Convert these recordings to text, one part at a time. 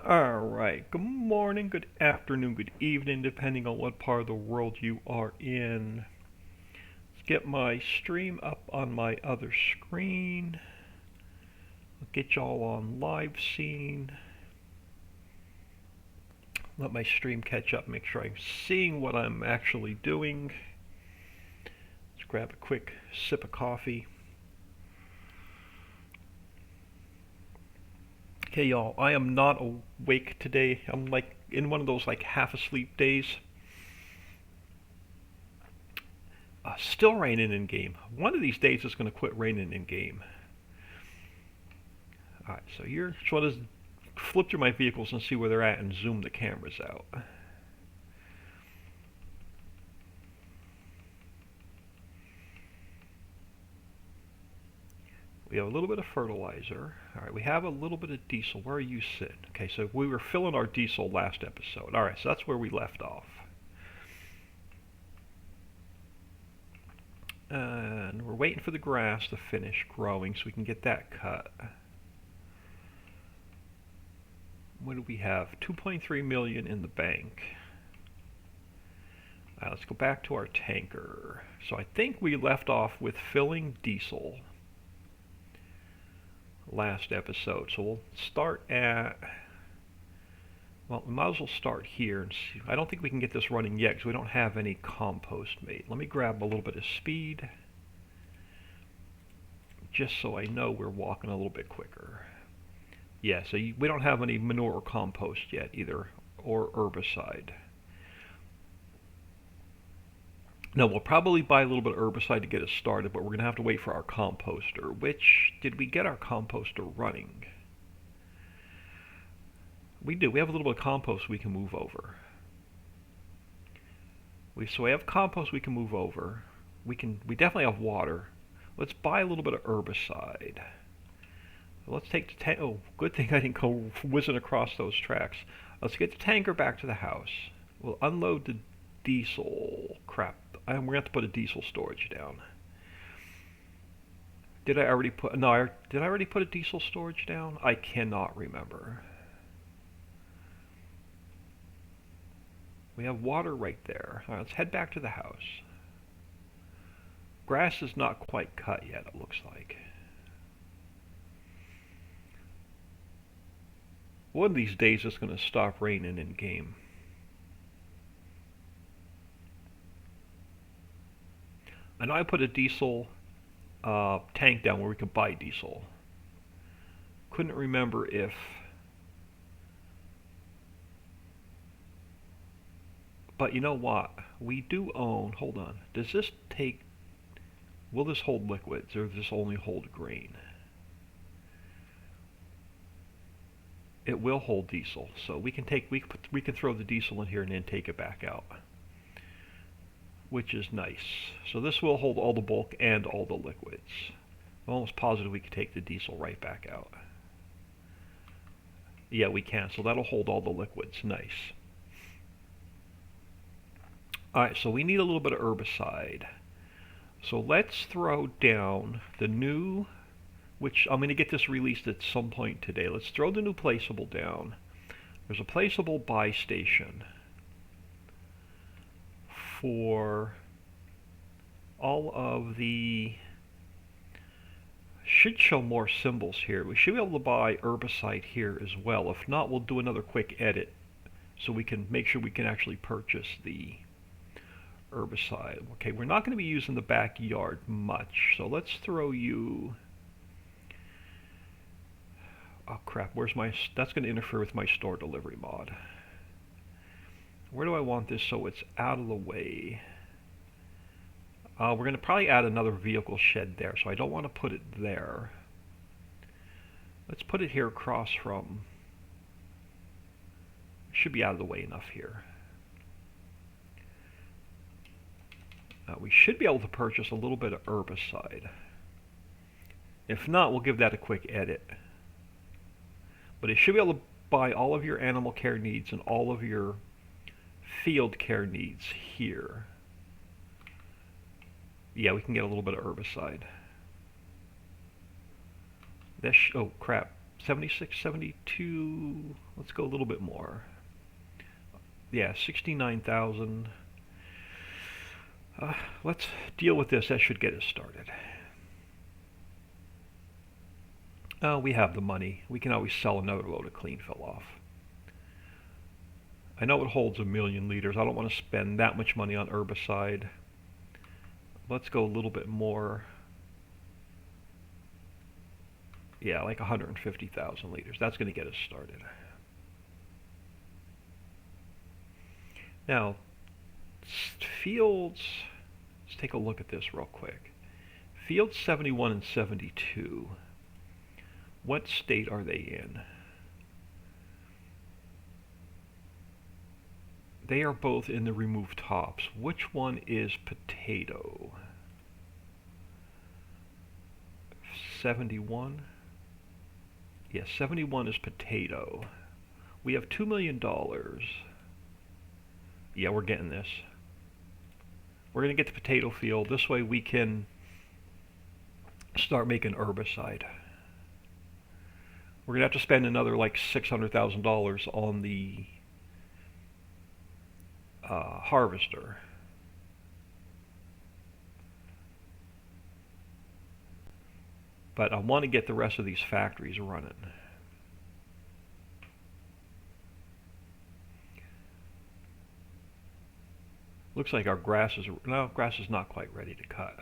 Alright, good morning, good afternoon, good evening, depending on what part of the world you are in. Let's get my stream up on my other screen. I'll get y'all on live scene. Let my stream catch up, make sure I'm seeing what I'm actually doing. Let's grab a quick sip of coffee. Okay, y'all, I am not awake today. I'm like in one of those like half asleep days. Still raining in game. One of these days it's going to quit raining in game. Alright, so here, just want to flip through my vehicles and see where they're at and zoom the cameras out. We have a little bit of fertilizer. Alright, we have a little bit of diesel. Where are you sitting? Okay, so we were filling our diesel last episode. Alright, so that's where we left off. And we're waiting for the grass to finish growing so we can get that cut. What do we have? 2.3 million in the bank. Let's go back to our tanker. So I think we left off with filling diesel last episode. So we'll start at, well, we might as well start here and see. I don't think we can get this running yet because we don't have any compost made. Let me grab a little bit of speed just so I know we're walking a little bit quicker. Yeah, so we don't have any manure or compost yet either, or herbicide. No, we'll probably buy a little bit of herbicide to get us started, but we're going to have to wait for our composter. Which, did we get our composter running? We do. We have a little bit of compost we can move over. So we have compost we can move over. We definitely have water. Let's buy a little bit of herbicide. Let's take the oh, good thing I didn't go whizzing across those tracks. Let's get the tanker back to the house. We'll unload the diesel. Crap. We're going to have to put a diesel storage down. Did I already put... No, did I already put a diesel storage down? I cannot remember. We have water right there. Alright, let's head back to the house. Grass is not quite cut yet, it looks like. One of these days it's going to stop raining in game. I know I put a diesel tank down where we could buy diesel. Couldn't remember if... But you know what? We do own... Hold on. Does this take... Will this hold liquids or does this only hold grain? It will hold diesel, so we can throw the diesel in here and then take it back out, which is nice. So this will hold all the bulk and all the liquids. I'm almost positive we can take the diesel right back out. Yeah, we can, so that'll hold all the liquids. Nice. Alright, so we need a little bit of herbicide. So let's throw down the new, which I'm going to get this released at some point today. Let's throw the new placeable down. There's a placeable buy station for all of the... Should show more symbols here. We should be able to buy herbicide here as well. If not, we'll do another quick edit so we can make sure we can actually purchase the herbicide. Okay, we're not going to be using the backyard much, so let's throw you... Oh crap, where's my... That's going to interfere with my store delivery mod. Where do I want this so it's out of the way? We're going to probably add another vehicle shed there, so I don't want to put it there. Let's put it here across from... Should be out of the way enough here. We should be able to purchase a little bit of herbicide. If not, we'll give that a quick edit. But it should be able to buy all of your animal care needs and all of your field care needs here. Yeah, we can get a little bit of herbicide. Oh crap. 76, 72. Let's go a little bit more. Yeah, 69,000. Let's deal with this. That should get us started. We have the money. We can always sell another load of clean fill off. I know it holds 1,000,000 liters. I don't want to spend that much money on herbicide. Let's go a little bit more. Yeah, like 150,000 liters. That's going to get us started. Now, fields, let's take a look at this real quick. Fields 71 and 72. What state are they in? They are both in the remove tops. Which one is potato? 71? Yes, 71 is potato. We have $2 million. Yeah, we're getting this. We're going to get the potato field. This way we can start making herbicide. We're going to have to spend another like $600,000 on the harvester. But I want to get the rest of these factories running. Looks like our grass is, no, grass is not quite ready to cut.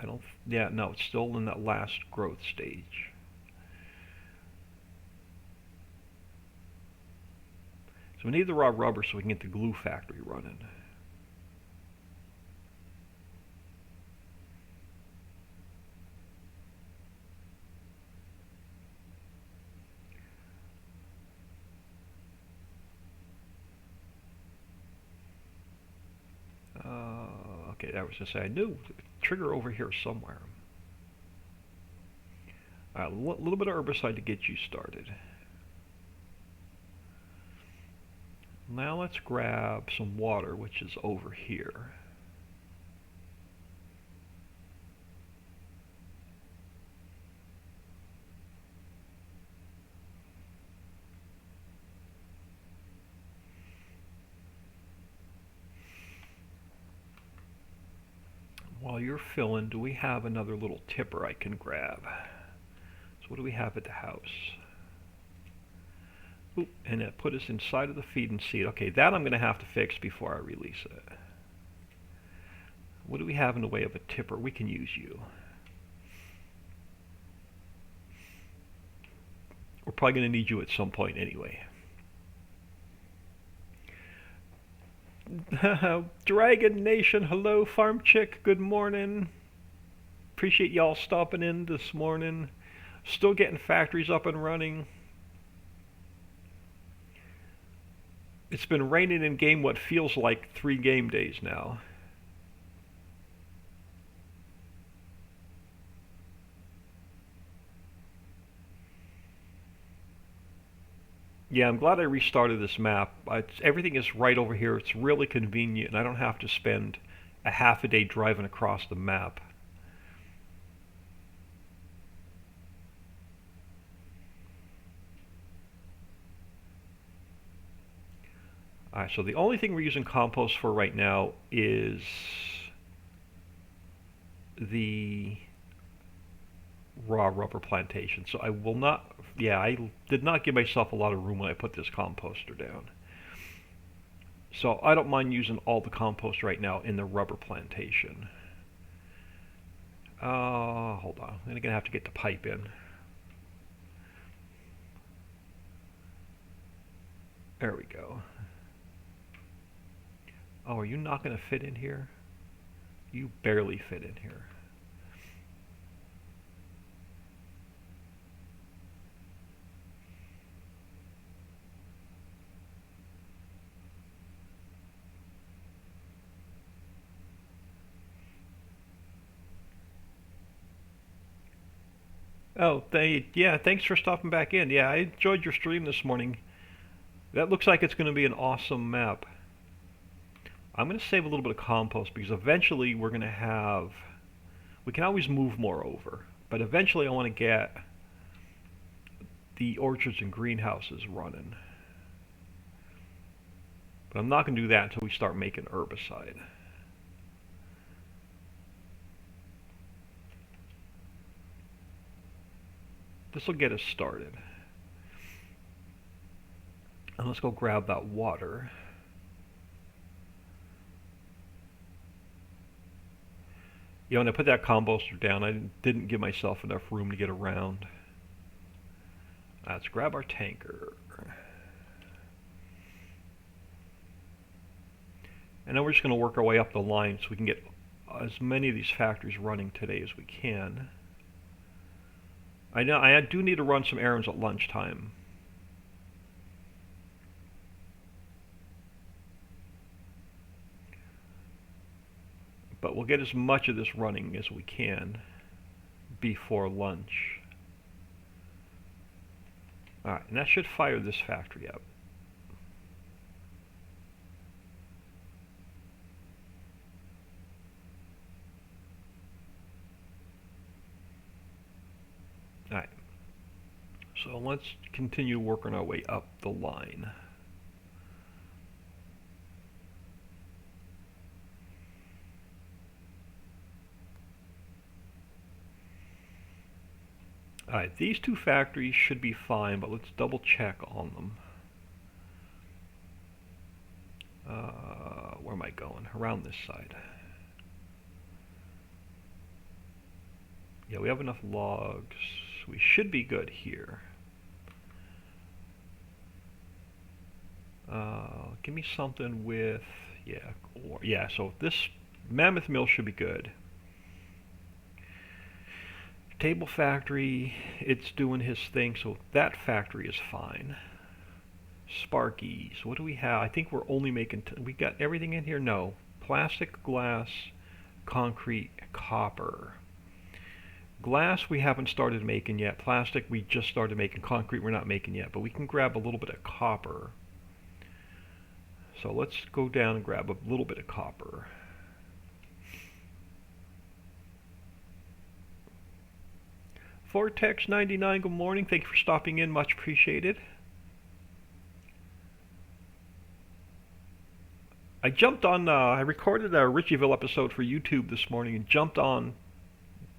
Yeah, no, it's still in that last growth stage. So we need the raw rubber so we can get the glue factory running. Okay, that was to say, I knew the trigger over here somewhere. A little bit of herbicide to get you started. Now let's grab some water, which is over here. While you're filling, do we have another little tipper I can grab? So what do we have at the house? Oop, and it put us inside of the feed and seed. Okay, that I'm going to have to fix before I release it. What do we have in the way of a tipper? We can use you. We're probably going to need you at some point anyway. Dragon Nation, hello Farm Chick, good morning. Appreciate y'all stopping in this morning. Still getting factories up and running. It's been raining in game what feels like 3 game days now. Yeah, I'm glad I restarted this map. Everything is right over here. It's really convenient, and I don't have to spend a half a day driving across the map. Alright, so the only thing we're using compost for right now is the raw rubber plantation. So I will not, yeah, I did not give myself a lot of room when I put this composter down. So I don't mind using all the compost right now in the rubber plantation. Hold on, I'm gonna have to get the pipe in. There we go. Oh, are you not gonna fit in here? You barely fit in here. Oh, yeah, thanks for stopping back in. Yeah, I enjoyed your stream this morning. That looks like it's going to be an awesome map. I'm going to save a little bit of compost because eventually we're going to have... We can always move more over, but eventually I want to get the orchards and greenhouses running. But I'm not going to do that until we start making herbicide. This will get us started. And let's go grab that water. You know, when I put that composter down, I didn't give myself enough room to get around. Let's grab our tanker. And then we're just going to work our way up the line so we can get as many of these factories running today as we can. I know I do need to run some errands at lunchtime. But we'll get as much of this running as we can before lunch. Alright, and that should fire this factory up. Alright, so let's continue working our way up the line. Alright, these two factories should be fine, but let's double check on them. Where am I going? Around this side. Yeah, we have enough logs. We should be good here. Give me something with, yeah, so this mammoth mill should be good. Table factory, it's doing his thing, so that factory is fine. Sparkies, what do we have? I think we're only making, we got everything in here? No. Plastic, glass, concrete, copper. Glass we haven't started making yet. Plastic we just started making. Concrete we're not making yet, but we can grab a little bit of copper. So let's go down and grab a little bit of copper. Vortex99, good morning. Thank you for stopping in. Much appreciated. I jumped on, I recorded a Ritchieville episode for YouTube this morning and jumped on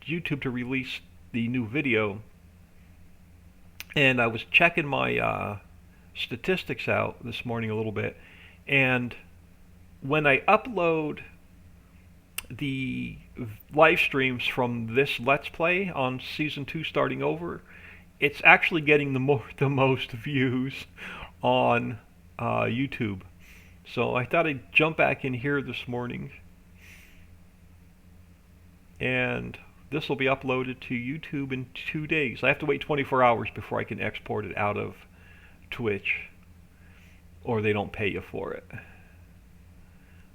YouTube to release the new video. And I was checking my statistics out this morning a little bit. And when I upload the live streams from this Let's Play on Season 2 starting over, it's actually getting the most views on YouTube. So I thought I'd jump back in here this morning, and this will be uploaded to YouTube in 2 days. I have to wait 24 hours before I can export it out of Twitch, or they don't pay you for it.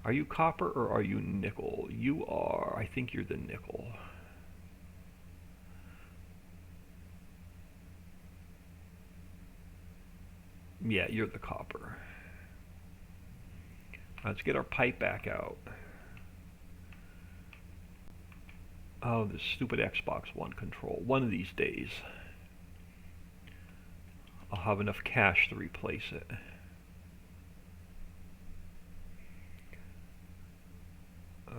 Are you copper or are you nickel? You are. I think you're the nickel. Yeah, you're the copper. Let's get our pipe back out. Oh, this stupid Xbox One control. One of these days, I'll have enough cash to replace it.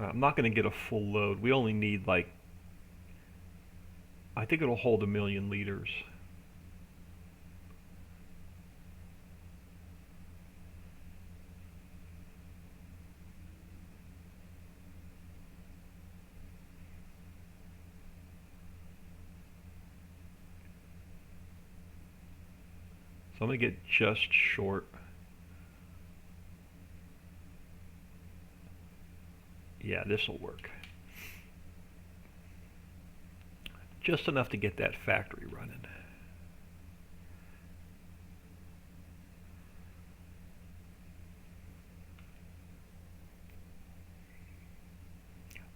I'm not going to get a full load. We only need like, I think it'll hold 1,000,000 liters. So I'm going to get just short. Yeah, this will work. Just enough to get that factory running.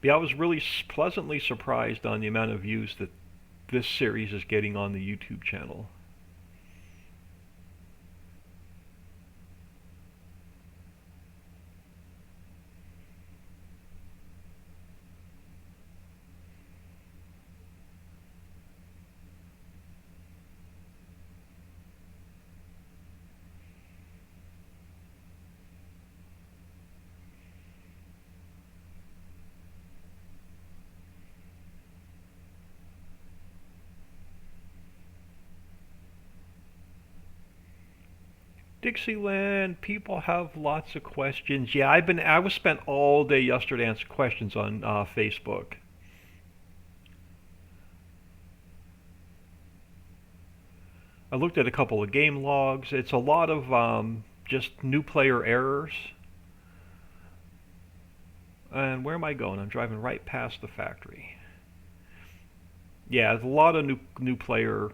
Yeah, I was really pleasantly surprised on the amount of views that this series is getting on the YouTube channel. Dixieland, people have lots of questions. Yeah, I was spent all day yesterday answering questions on Facebook. I looked at a couple of game logs. It's a lot of just new player errors. And where am I going? I'm driving right past the factory. Yeah, there's a lot of new player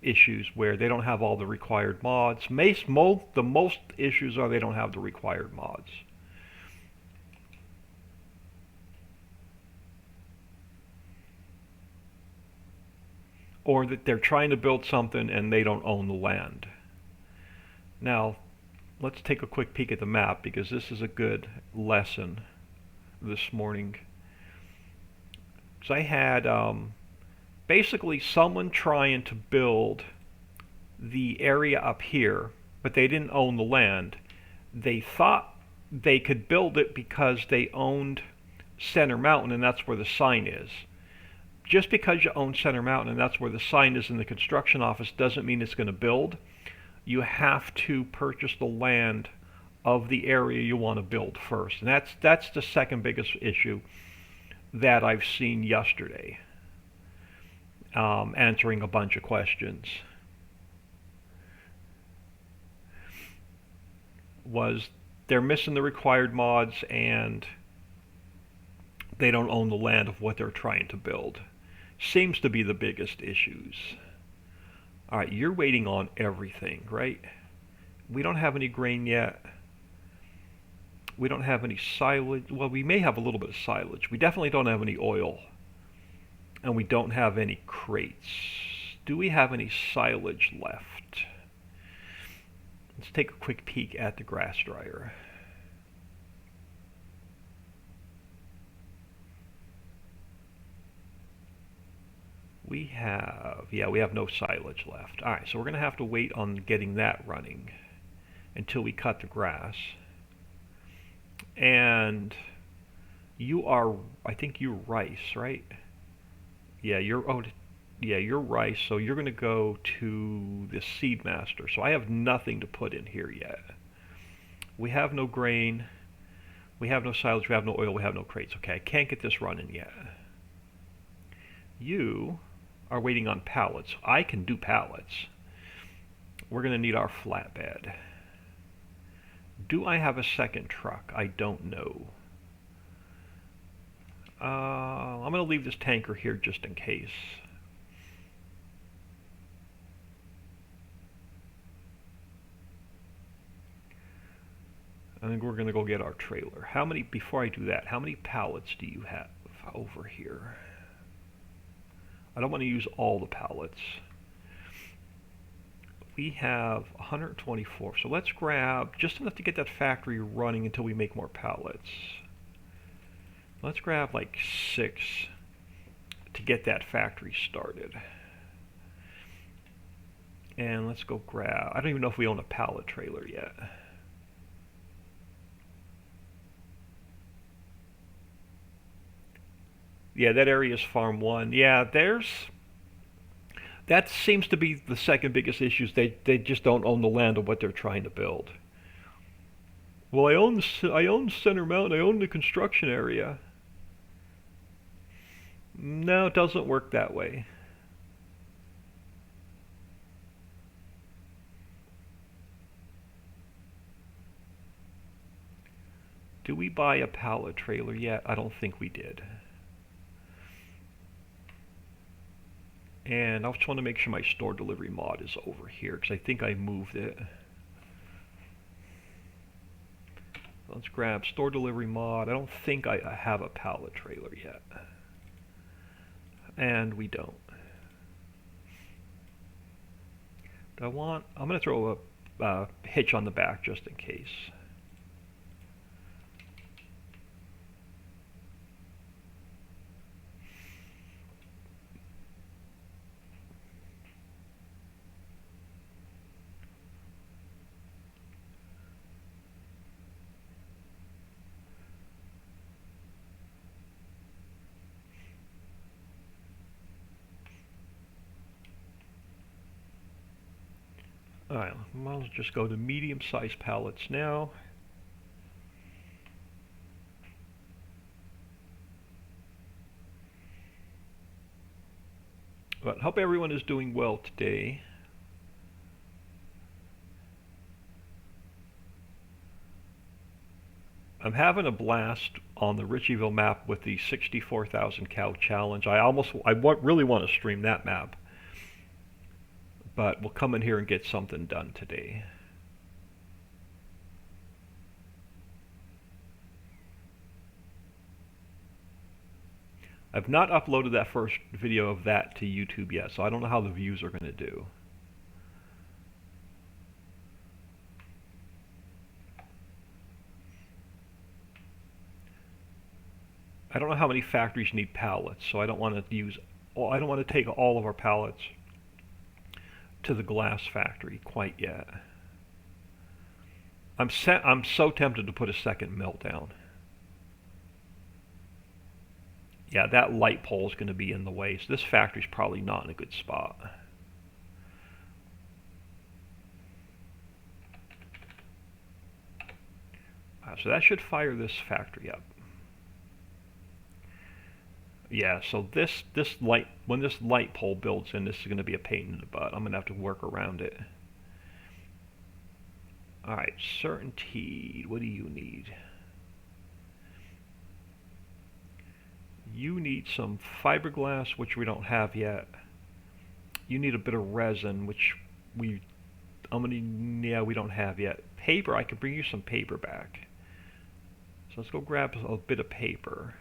issues where they don't have all the required mods. The most issues are they don't have the required mods. Or that they're trying to build something and they don't own the land. Now, let's take a quick peek at the map because this is a good lesson this morning. So I had basically someone trying to build the area up here, but they didn't own the land. They thought they could build it because they owned Center Mountain and that's where the sign is. Just because you own Center Mountain and that's where the sign is in the construction office doesn't mean it's going to build. You have to purchase the land of the area you want to build first. And that's the second biggest issue that I've seen yesterday, answering a bunch of questions, was they're missing the required mods and they don't own the land of what they're trying to build. Seems to be the biggest issues. All right, you're waiting on everything, right? We don't have any grain yet. We don't have any silage. Well, we may have a little bit of silage. We definitely don't have any oil. And we don't have any crates. Do we have any silage left? Let's take a quick peek at the grass dryer. We have no silage left. All right, so we're going to have to wait on getting that running until we cut the grass. And I think you're rice, right? Yeah, you're rice. So you're going to go to the Seed Master. So I have nothing to put in here yet. We have no grain. We have no silage. We have no oil. We have no crates. Okay, I can't get this running yet. You are waiting on pallets. I can do pallets. We're going to need our flatbed. Do I have a second truck? I don't know. I'm going to leave this tanker here just in case. I think we're going to go get our trailer. Before I do that, how many pallets do you have over here? I don't want to use all the pallets. We have 124, so let's grab just enough to get that factory running until we make more pallets. Let's grab like 6 to get that factory started. And let's go grab, I don't even know if we own a pallet trailer yet. Yeah, that area is Farm 1. Yeah, that seems to be the second biggest issue. They just don't own the land of what they're trying to build. Well, I own Center Mountain. I own the construction area. No, it doesn't work that way. Do we buy a pallet trailer yet? I don't think we did. And I just want to make sure my store delivery mod is over here because I think I moved it. Let's grab store delivery mod. I don't think I have a pallet trailer yet. And we don't. I'm going to throw a hitch on the back just in case. Alright, I'll just go to medium-sized pallets now. But hope everyone is doing well today. I'm having a blast on the Ritchieville map with the 64,000 cow challenge. I really want to stream that map, but we'll come in here and get something done today. I've not uploaded that first video of that to YouTube yet, so I don't know how the views are going to do. I don't know how many factories need pallets, so I don't want to take all of our pallets to the glass factory quite yet. I'm so tempted to put a second mill down. Yeah, that light pole is going to be in the way, so this factory's probably not in a good spot. So that should fire this factory up. Yeah, so this light, when this light pole builds in, this is going to be a pain in the butt. I'm going to have to work around it. Alright, certainty. What do you need? You need some fiberglass, which we don't have yet. You need a bit of resin, which we don't have yet. Paper, I could bring you some paper back. So let's go grab a bit of paper.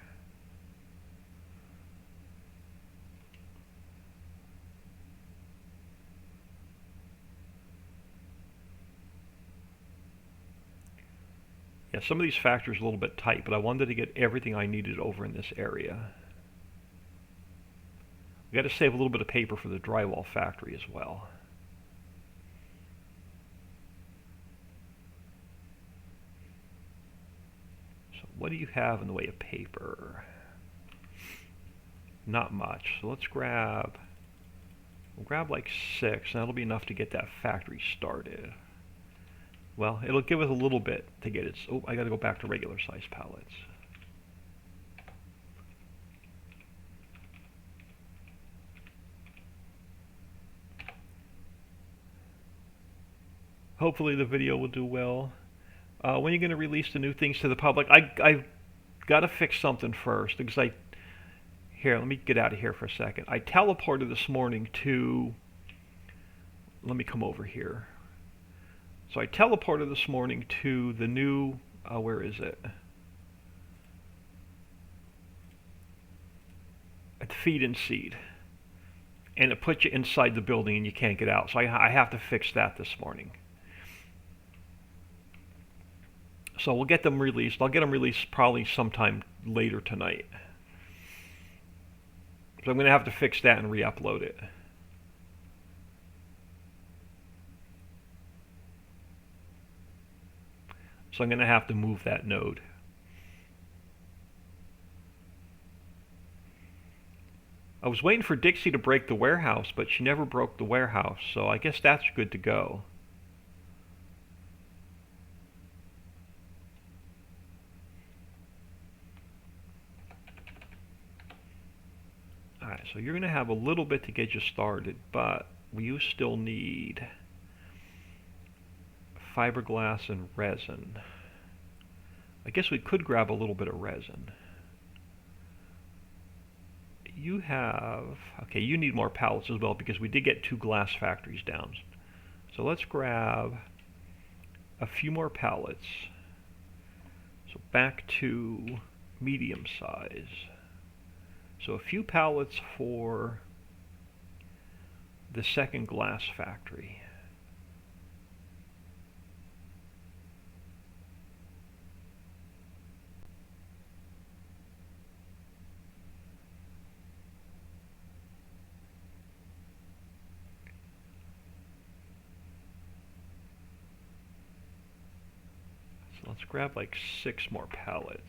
Yeah, some of these factories are a little bit tight, but I wanted to get everything I needed over in this area. We got to save a little bit of paper for the drywall factory as well. So what do you have in the way of paper? Not much. So we'll grab like 6, and that'll be enough to get that factory started. Well, it'll give us a little bit to get it. Oh, I got to go back to regular size pallets. Hopefully the video will do well. When are you going to release the new things to the public? I've got to fix something first, because here, let me get out of here for a second. I teleported this morning to, let me come over here. So I teleported this morning to the new, where is it? At Feed and Seed. And it puts you inside the building and you can't get out. So I have to fix that this morning. So we'll get them released. I'll get them released probably sometime later tonight. So I'm going to have to fix that and re-upload it. So I'm going to have to move that node. I was waiting for Dixie to break the warehouse, but she never broke the warehouse, so I guess that's good to go. Alright, so you're going to have a little bit to get you started, but you still need fiberglass and resin. I guess we could grab a little bit of resin. You have, okay, you need more pallets as well, because we did get 2 glass factories down. So let's grab a few more pallets. So back to medium size. So a few pallets for the second glass factory. So let's grab like 6 more pallets.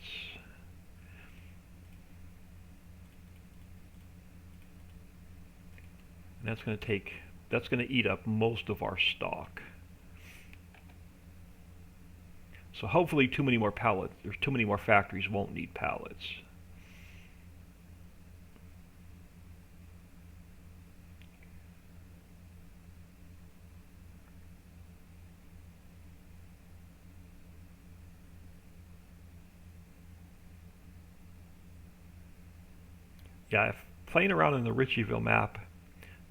And that's going to eat up most of our stock. So hopefully too many more pallets, there's too many more factories won't need pallets. Yeah, if playing around in the Ritchieville map,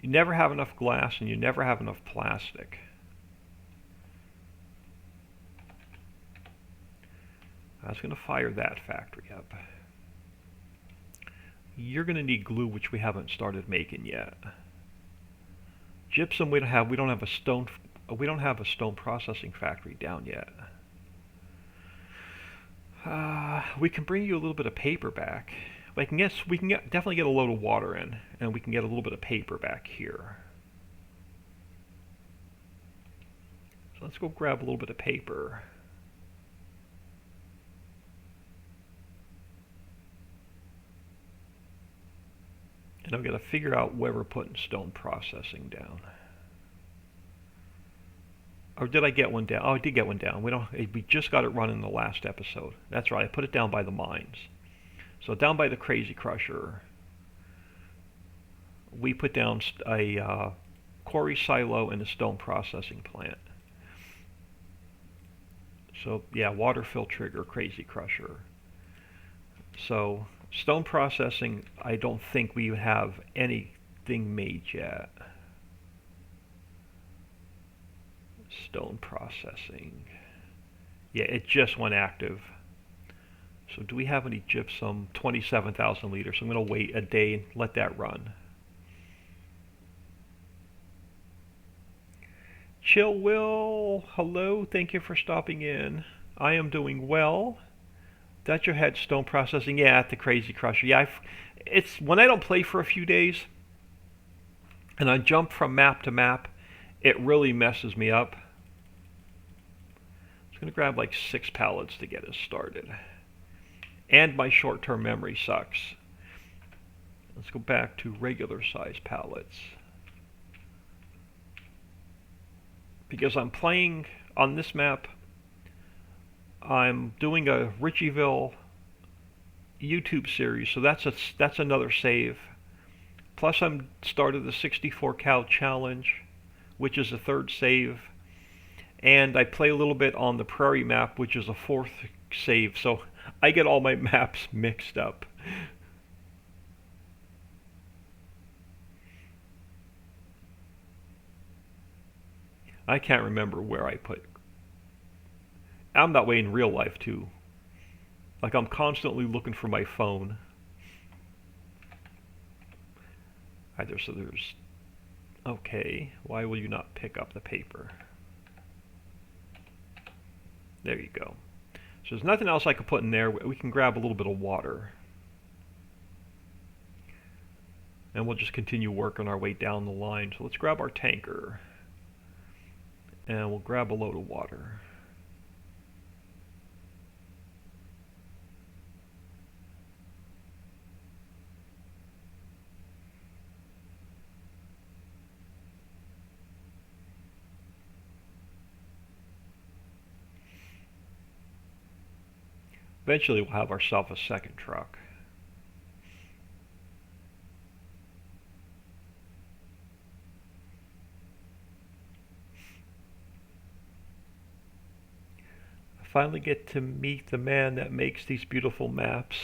you never have enough glass and you never have enough plastic. I was going to fire that factory up. You're going to need glue, which we haven't started making yet. Gypsum we don't have. We don't have a stone processing factory down yet. We can bring you a little bit of paper back. I can guess we can definitely get a load of water in, and we can get a little bit of paper back here. So let's go grab a little bit of paper. And I'm going to figure out where we're putting stone processing down. Or did I get one down? Oh, I did get one down. We just got it running in the last episode. That's right. I put it down by the mines. So down by the Crazy Crusher, we put down a quarry silo and a stone processing plant. So yeah, water fill trigger, Crazy Crusher. So stone processing, I don't think we have anything made yet. Stone processing. Yeah, it just went active. So do we have any gypsum? 27,000 liters. So I'm going to wait a day and let that run. Chill Will, hello. Thank you for stopping in. I am doing well. That's your head stone processing. Yeah, at the Crazy Crusher. Yeah, it's when I don't play for a few days and I jump from map to map, it really messes me up. I'm going to grab like 6 pallets to get us started. And my short-term memory sucks. Let's go back to regular size pallets. Because I'm playing on this map, I'm doing a Ritchieville YouTube series, so that's another save. Plus I'm started the 64 cal challenge, which is a 3rd save. And I play a little bit on the prairie map, which is a 4th save, so I get all my maps mixed up. I can't remember where I put. I'm that way in real life too. Like I'm constantly looking for my phone. So there's. Okay, why will you not pick up the paper? There you go. So there's nothing else I could put in there. We can grab a little bit of water. And we'll just continue working our way down the line. So let's grab our tanker. And we'll grab a load of water. Eventually we'll have ourselves a 2nd truck. I finally get to meet the man that makes these beautiful maps.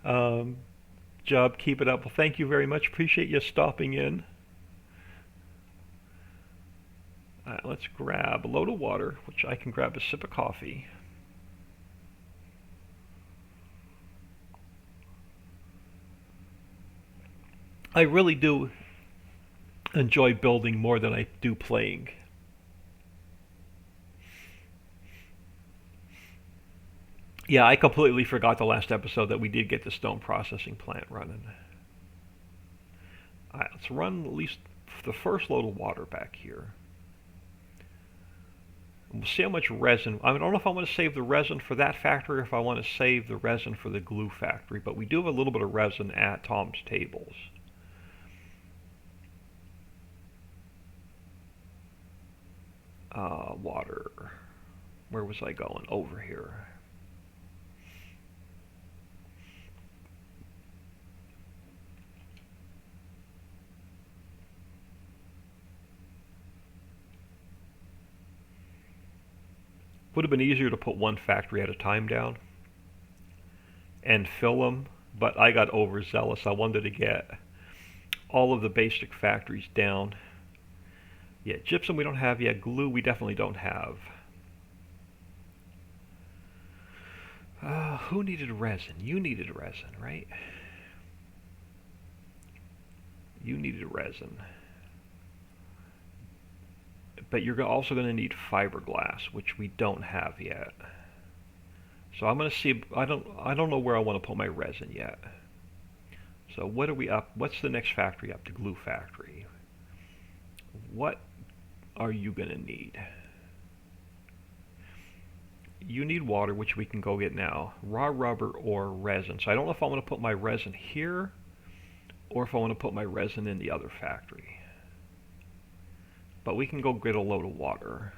Job, keep it up. Well, thank you very much. Appreciate you stopping in. Alright, let's grab a load of water, which I can grab a sip of coffee. I really do enjoy building more than I do playing. Yeah, I completely forgot the last episode that we did get the stone processing plant running. Alright, let's run at least the first load of water back here. And we'll see how much resin. I don't know if I want to save the resin for that factory or if I want to save the resin for the glue factory, but we do have a little bit of resin at Tom's tables. Water. Where was I going? Over here. Would have been easier to put one factory at a time down and fill them, but I got overzealous. I wanted to get all of the basic factories down. Yeah, gypsum we don't have yet. Glue we definitely don't have. Who needed resin? You needed resin, right? You needed resin. But you're also going to need fiberglass, which we don't have yet. So I'm going to see. I don't know where I want to put my resin yet. So what are we up? What's the next factory up? The glue factory. What are you going to need? You need water, which we can go get now. Raw rubber or resin. So I don't know if I want to put my resin here or if I want to put my resin in the other factory. But we can go get a load of water.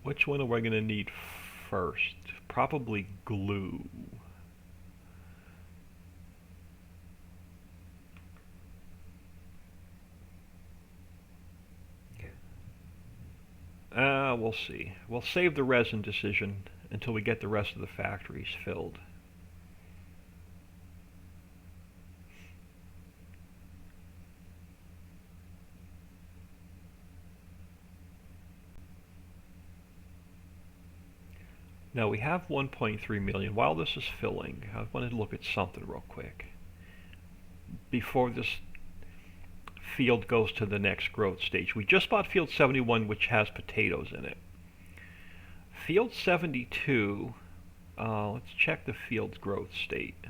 Which one are we going to need first? Probably glue. We'll see. We'll save the resin decision until we get the rest of the factories filled. Now we have 1.3 million. While this is filling, I wanted to look at something real quick before this field goes to the next growth stage. We just bought field 71, which has potatoes in it. Field 72, let's check the field's growth state.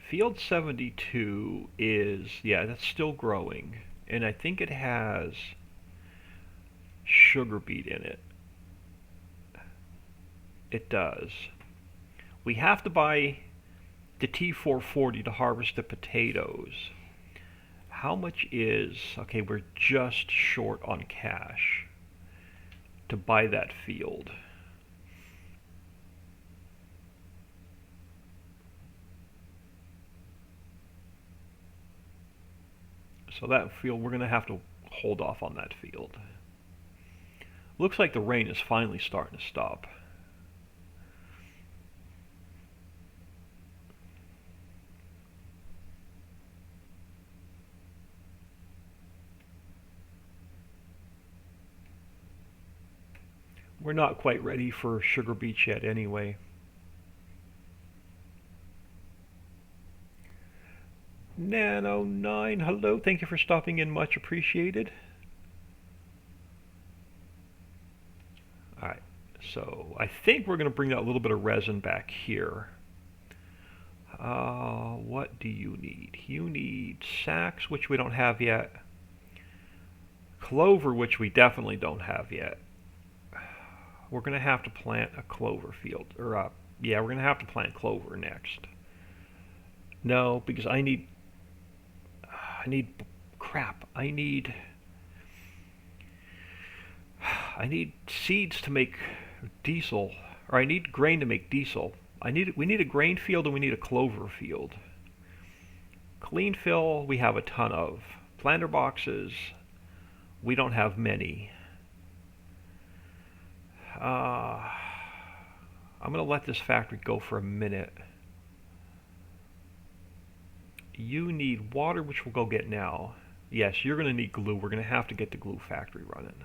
Field 72 is, yeah, that's still growing, and I think it has sugar beet in it. It does. We have to buy the T440 to harvest the potatoes. How much is, okay, we're just short on cash to buy that field. So that field, we're going to have to hold off on that field. Looks like the rain is finally starting to stop. We're not quite ready for sugar beets yet anyway. Nano9, hello, thank you for stopping in, much appreciated. Alright, so I think we're going to bring that little bit of resin back here. What do you need? You need sacks, which we don't have yet. Clover, which we definitely don't have yet. We're going to have to plant a clover field, or yeah, we're going to have to plant clover next. No, because I need crap. I need seeds to make diesel, or I need grain to make diesel. We need a grain field and we need a clover field. Clean fill we have a ton of. Planter boxes we don't have many. I'm going to let this factory go for a minute. You need water, which we'll go get now. Yes, you're going to need glue. We're going to have to get the glue factory running.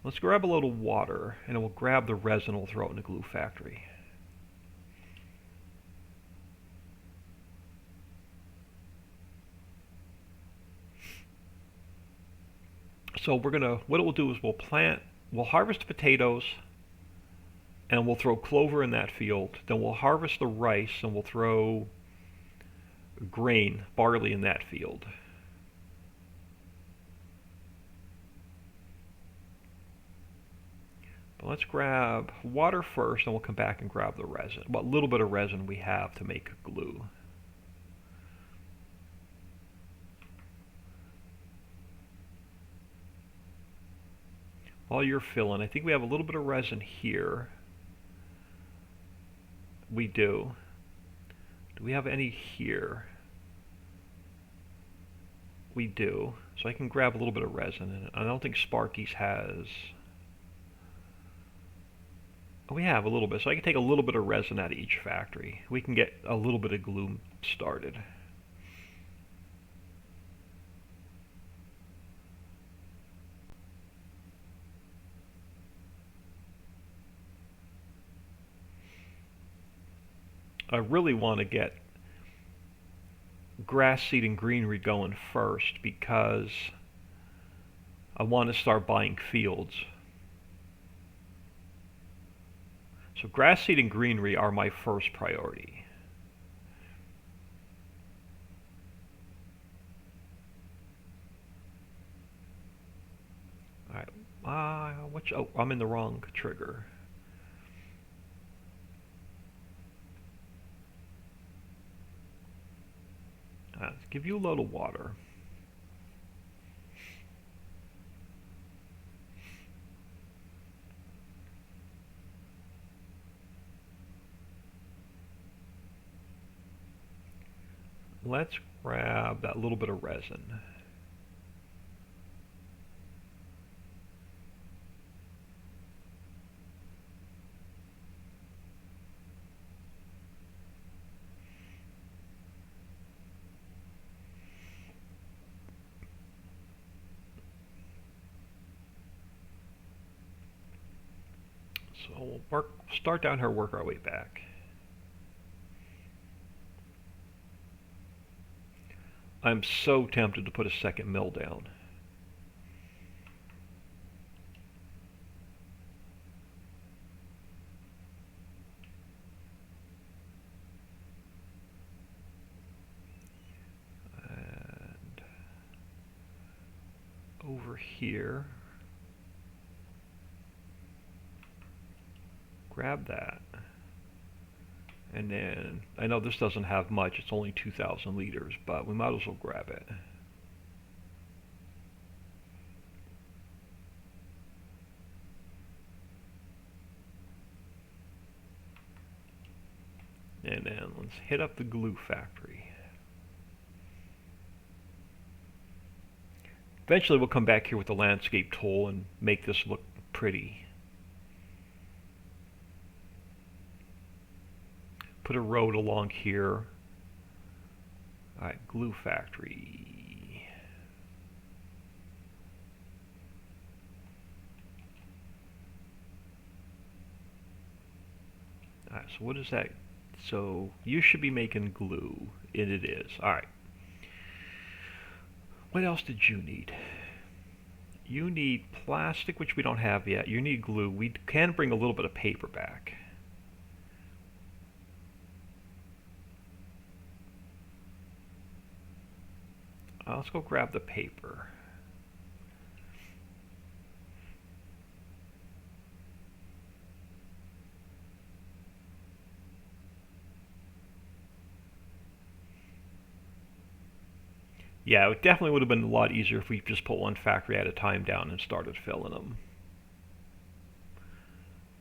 Let's grab a load of water, and we'll grab the resin and we'll throw it in the glue factory. So what we'll do is we'll harvest potatoes, and we'll throw clover in that field. Then we'll harvest the rice, and we'll throw grain, barley in that field. But let's grab water first, and we'll come back and grab the resin. What little bit of resin we have to make glue. While you're filling, I think we have a little bit of resin here. We do. Do we have any here? We do. So I can grab a little bit of resin, and I don't think Sparky's has. Oh, we have a little bit, so I can take a little bit of resin out of each factory. We can get a little bit of glue started. I really want to get grass seed and greenery going first because I want to start buying fields. So grass seed and greenery are my first priority. All right. Oh, I'm in the wrong trigger. Let's give you a load of water. Let's grab that little bit of resin. So we'll start down here, work our way back. I'm so tempted to put a second mill down. And over here, grab that. And then, I know this doesn't have much, it's only 2,000 liters, but we might as well grab it. And then let's hit up the glue factory. Eventually we'll come back here with the landscape tool and make this look pretty. Put a road along here. Alright, glue factory. Alright, so what is that? So you should be making glue, and it is. Alright. What else did you need? You need plastic, which we don't have yet. You need glue. We can bring a little bit of paper back. Let's go grab the paper. Yeah, it definitely would have been a lot easier if we just put one factory at a time down and started filling them.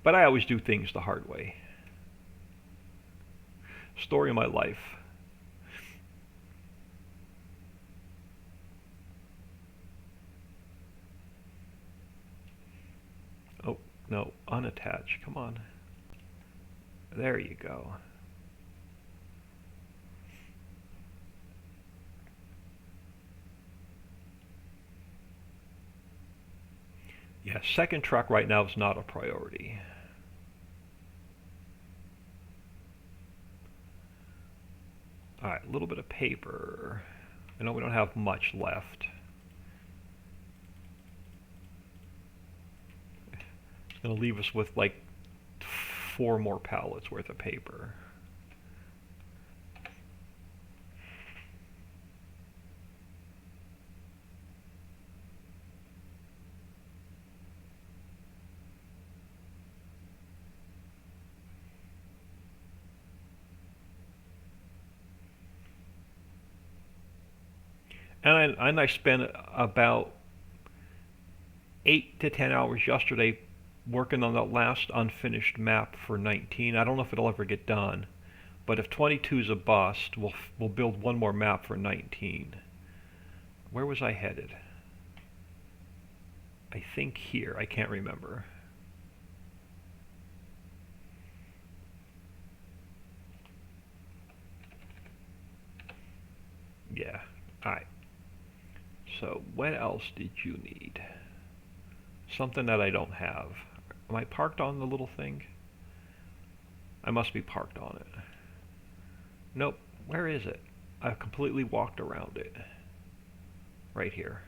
But I always do things the hard way. Story of my life. Oh, no, unattach, come on. There you go. Yeah, second truck right now is not a priority. Alright, a little bit of paper. I know we don't have much left. It's going to leave us with like 4 more pallets worth of paper. And I spent about 8 to 10 hours yesterday working on that last unfinished map for 19. I don't know if it'll ever get done, but if 22 is a bust, we'll build one more map for 19. Where was I headed? I think here. I can't remember. Yeah. Alright. So what else did you need? Something that I don't have. Am I parked on the little thing? I must be parked on it. Nope. Where is it? I've completely walked around it. Right here.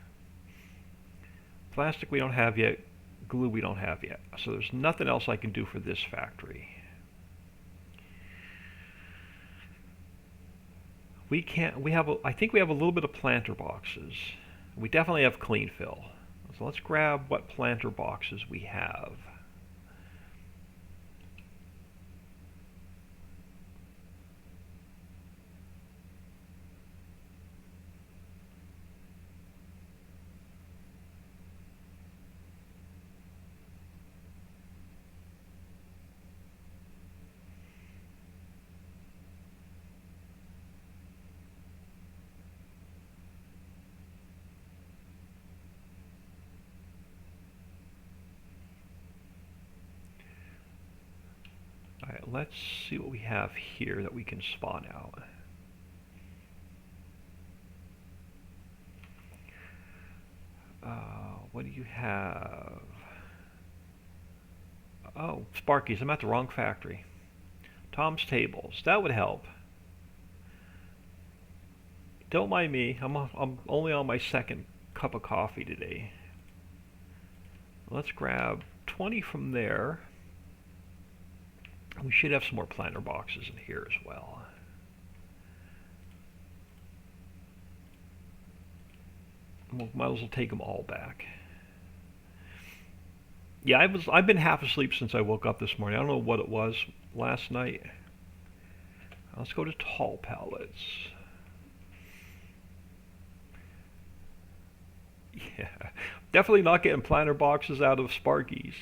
Plastic we don't have yet. Glue we don't have yet. So there's nothing else I can do for this factory. I think we have a little bit of planter boxes. We definitely have clean fill. So let's grab what planter boxes we have. Alright, let's see what we have here that we can spawn out. What do you have? Oh, Sparky's. I'm at the wrong factory. Tom's Tables. That would help. Don't mind me. I'm only on my second cup of coffee today. Let's grab 20 from there. We should have some more planter boxes in here as well. Might as well take them all back. Yeah, I've been half asleep since I woke up this morning. I don't know what it was last night. Let's go to tall pallets. Yeah, definitely not getting planter boxes out of Sparky's.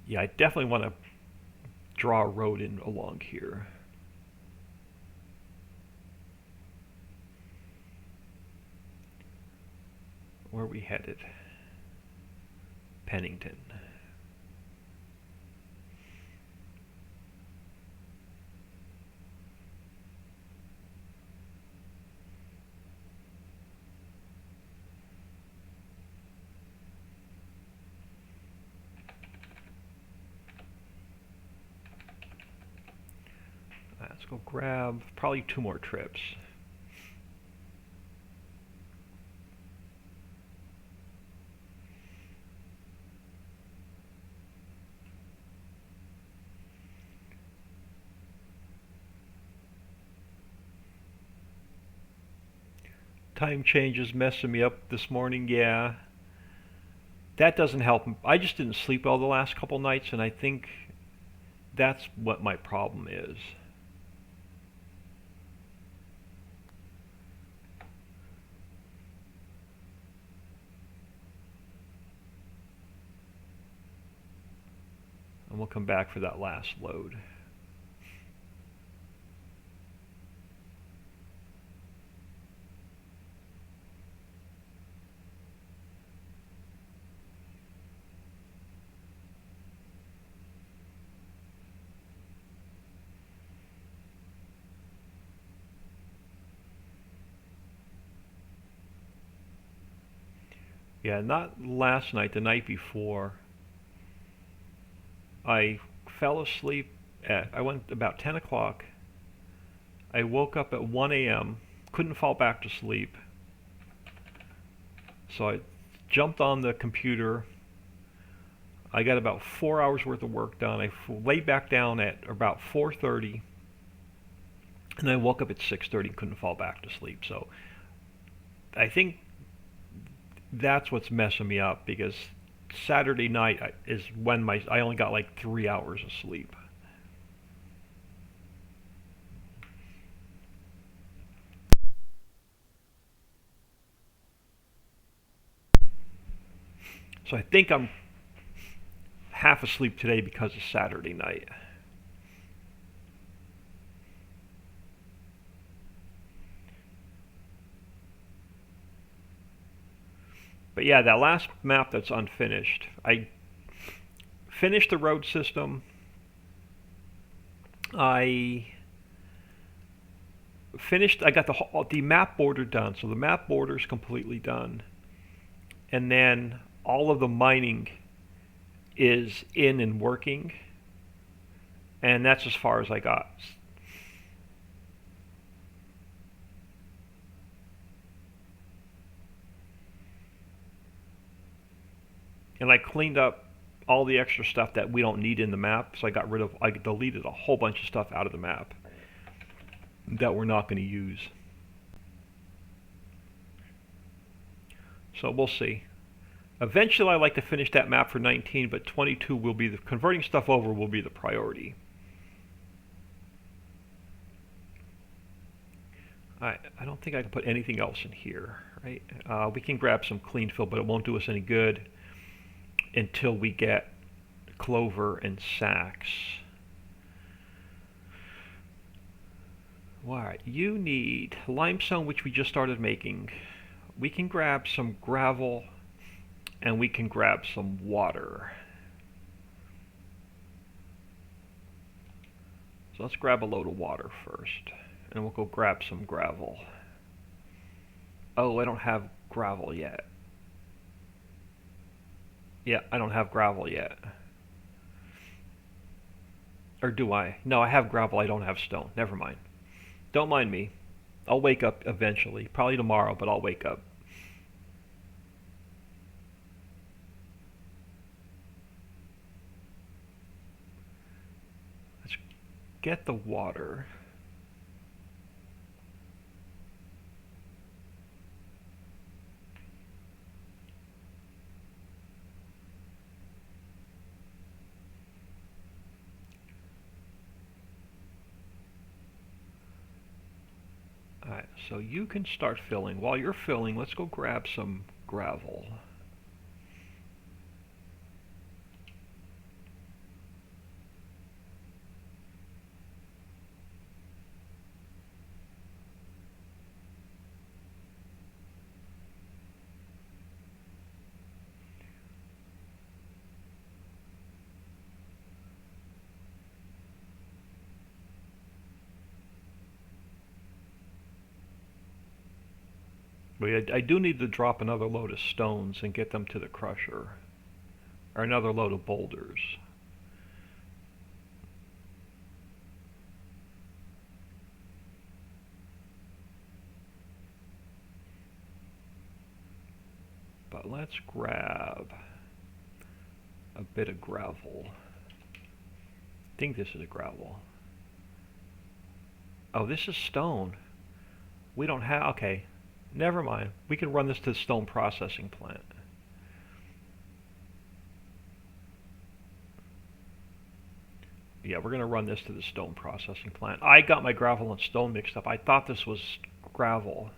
Yeah, I definitely want to draw a road in along here. Where are we headed? Pennington. Let's go grab probably 2 more trips. Time change is messing me up this morning, yeah. That doesn't help. I just didn't sleep well the last couple nights, and I think that's what my problem is. And we'll come back for that last load. Yeah, not last night, the night before. I fell asleep I went about 10 o'clock. I woke up at 1 a.m., couldn't fall back to sleep. So I jumped on the computer. I got about 4 hours worth of work done. I laid back down at about 4:30, and I woke up at 6:30 and couldn't fall back to sleep. So I think that's what's messing me up, because Saturday night is when I only got like 3 hours of sleep. So I think I'm half asleep today because of Saturday night. But yeah, that last map that's unfinished, I finished the road system. I got the map border done, so the map border is completely done. And then all of the mining is in and working, and that's as far as I got. And I cleaned up all the extra stuff that we don't need in the map, so I deleted a whole bunch of stuff out of the map that we're not going to use. So we'll see. Eventually, I'd like to finish that map for 19, but 22 will be converting stuff over will be the priority. I don't think I can put anything else in here, right? We can grab some clean fill, but it won't do us any good until we get clover and sacks. Alright, you need limestone, which we just started making. We can grab some gravel, and we can grab some water. So let's grab a load of water first, and we'll go grab some gravel. Oh, I don't have gravel yet. Yeah, I don't have gravel yet. Or do I? No, I have gravel, I don't have stone. Never mind. Don't mind me. I'll wake up eventually. Probably tomorrow, but I'll wake up. Let's get the water. Alright, so you can start filling. While you're filling, let's go grab some gravel. But I do need to drop another load of stones and get them to the crusher. Or another load of boulders. But let's grab a bit of gravel. I think this is a gravel. Oh, this is stone. We don't have... Okay. Never mind. We can run this to the stone processing plant. Yeah, we're going to run this to the stone processing plant. I got my gravel and stone mixed up. I thought this was gravel.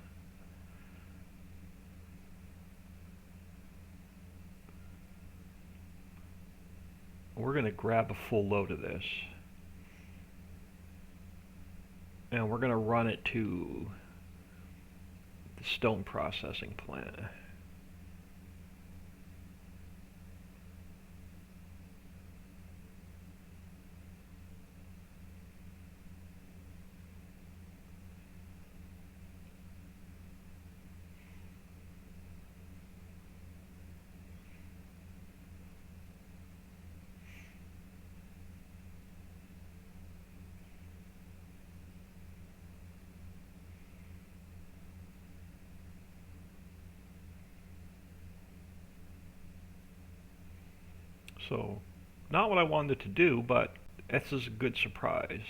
We're going to grab a full load of this. And we're going to run it to the stone processing plant. So, not what I wanted to do, but this is a good surprise.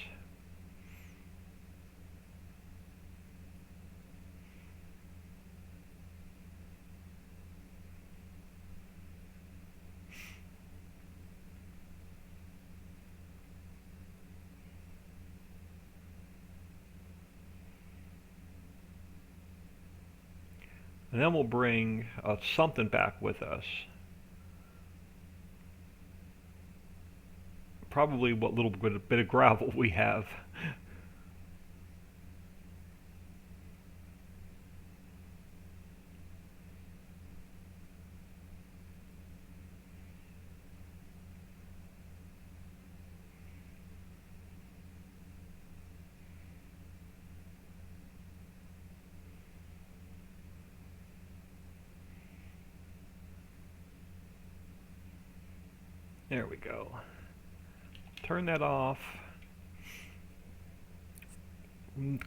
And then we'll bring something back with us. Probably what little bit of gravel we have. There we go. Turn that off.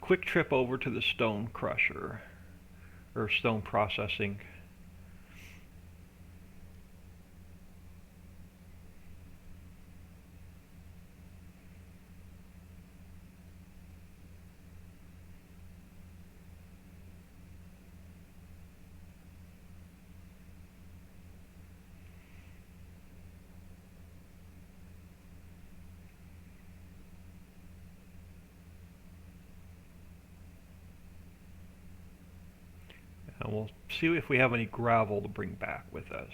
Quick trip over to the stone crusher, or stone processing. And we'll see if we have any gravel to bring back with us.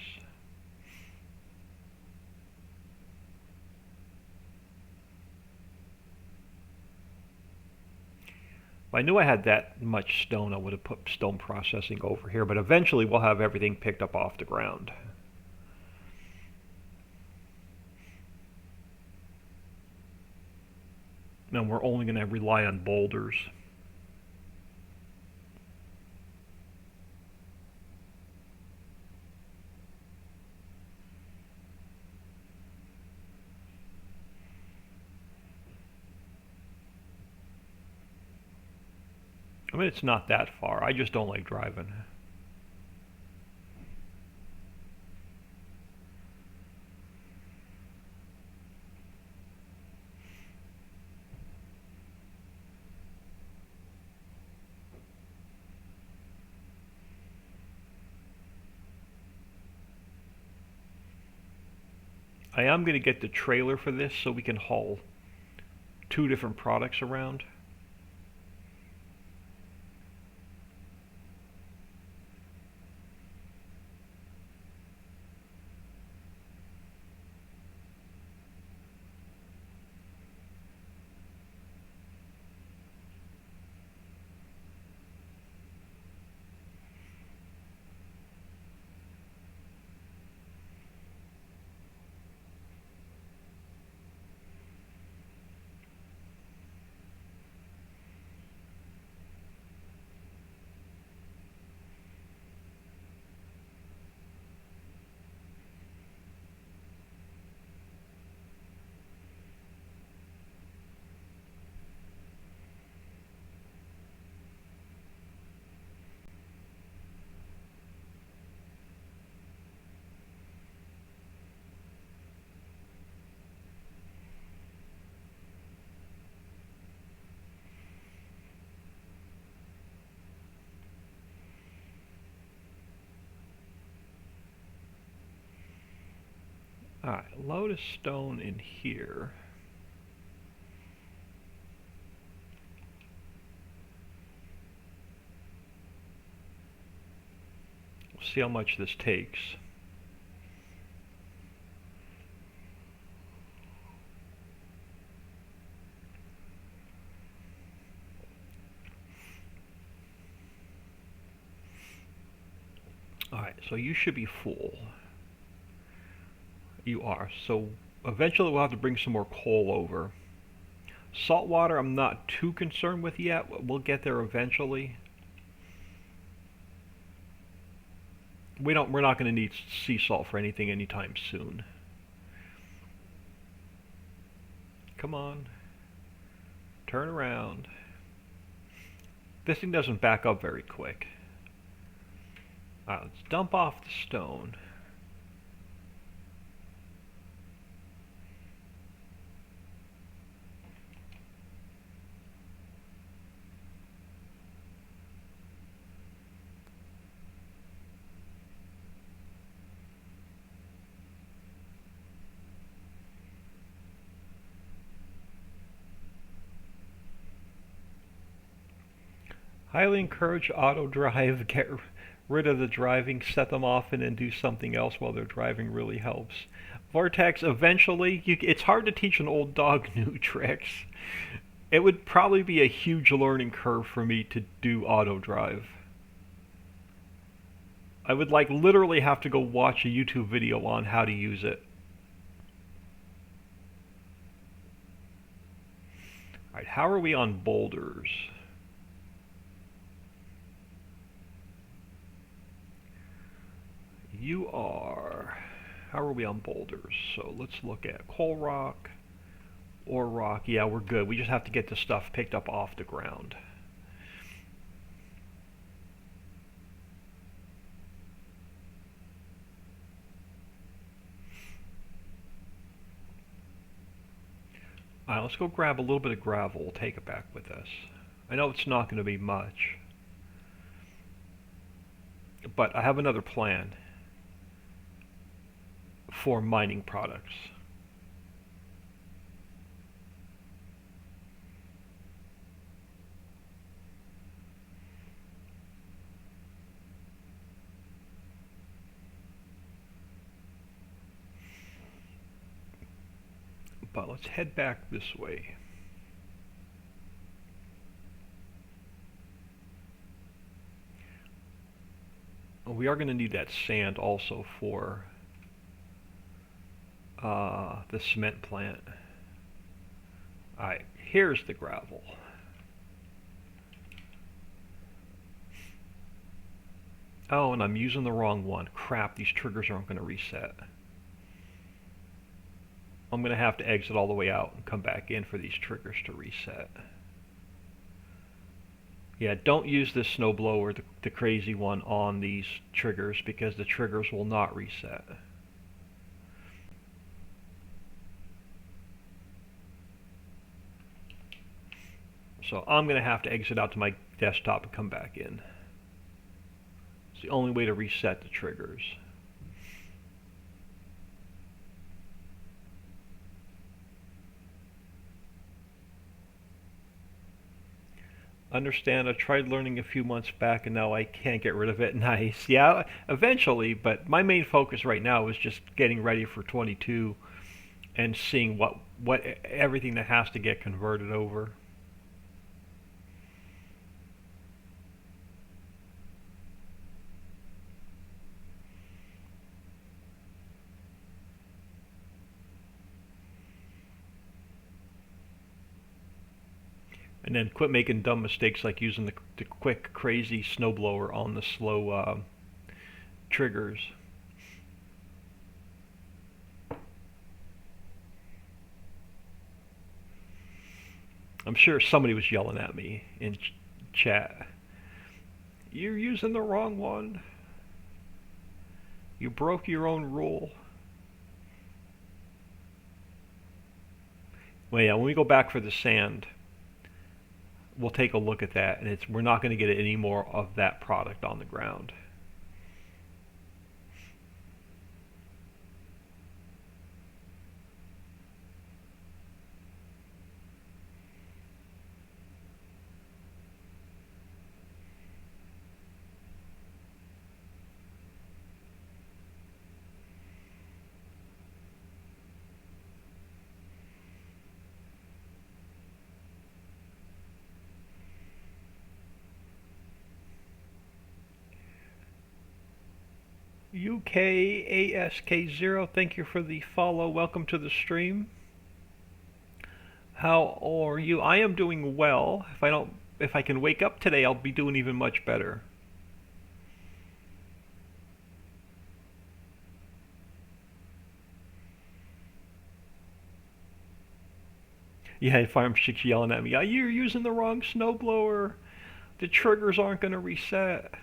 If I knew I had that much stone, I would have put stone processing over here, but eventually we'll have everything picked up off the ground. And we're only going to rely on boulders. I mean, it's not that far. I just don't like driving. I am going to get the trailer for this so we can haul two different products around. Alright, load a stone in here. We'll see how much this takes. Alright, so you should be full. You are. So eventually we'll have to bring some more coal over. Salt water I'm not too concerned with yet. We'll get there eventually. We're not going to need sea salt for anything anytime soon. Come on. Turn around. This thing doesn't back up very quick. Alright, let's dump off the stone. Highly encourage auto drive. Get rid of the driving, set them off, and then do something else while they're driving really helps. Vortex, eventually, it's hard to teach an old dog new tricks. It would probably be a huge learning curve for me to do auto drive. I would like literally have to go watch a YouTube video on how to use it. Alright, how are we on boulders? You are... How are we on boulders? So let's look at coal rock or rock. Yeah, we're good. We just have to get the stuff picked up off the ground. Alright, let's go grab a little bit of gravel. We'll take it back with us. I know it's not going to be much, but I have another plan for mining products. But let's head back this way. We are going to need that sand also for the cement plant. Alright, here's the gravel. Oh, and I'm using the wrong one. Crap, these triggers aren't going to reset. I'm going to have to exit all the way out and come back in for these triggers to reset. Yeah, don't use this snowblower, the crazy one, on these triggers because the triggers will not reset. So I'm going to have to exit out to my desktop and come back in. It's the only way to reset the triggers. Understand, I tried learning a few months back and now I can't get rid of it. Nice. Yeah, eventually, but my main focus right now is just getting ready for 22 and seeing what everything that has to get converted over. And then quit making dumb mistakes like using the quick, crazy snowblower on the slow triggers. I'm sure somebody was yelling at me in chat. You're using the wrong one. You broke your own rule. Well, yeah, when we go back for the sand, we'll take a look at that, and we're not going to get any more of that product on the ground. UKASK0, thank you for the follow. Welcome to the stream. How are you? I am doing well. If I can wake up today, I'll be doing even much better. Yeah, Farm Chick's yelling at me. Oh, you're using the wrong snowblower. The triggers aren't going to reset.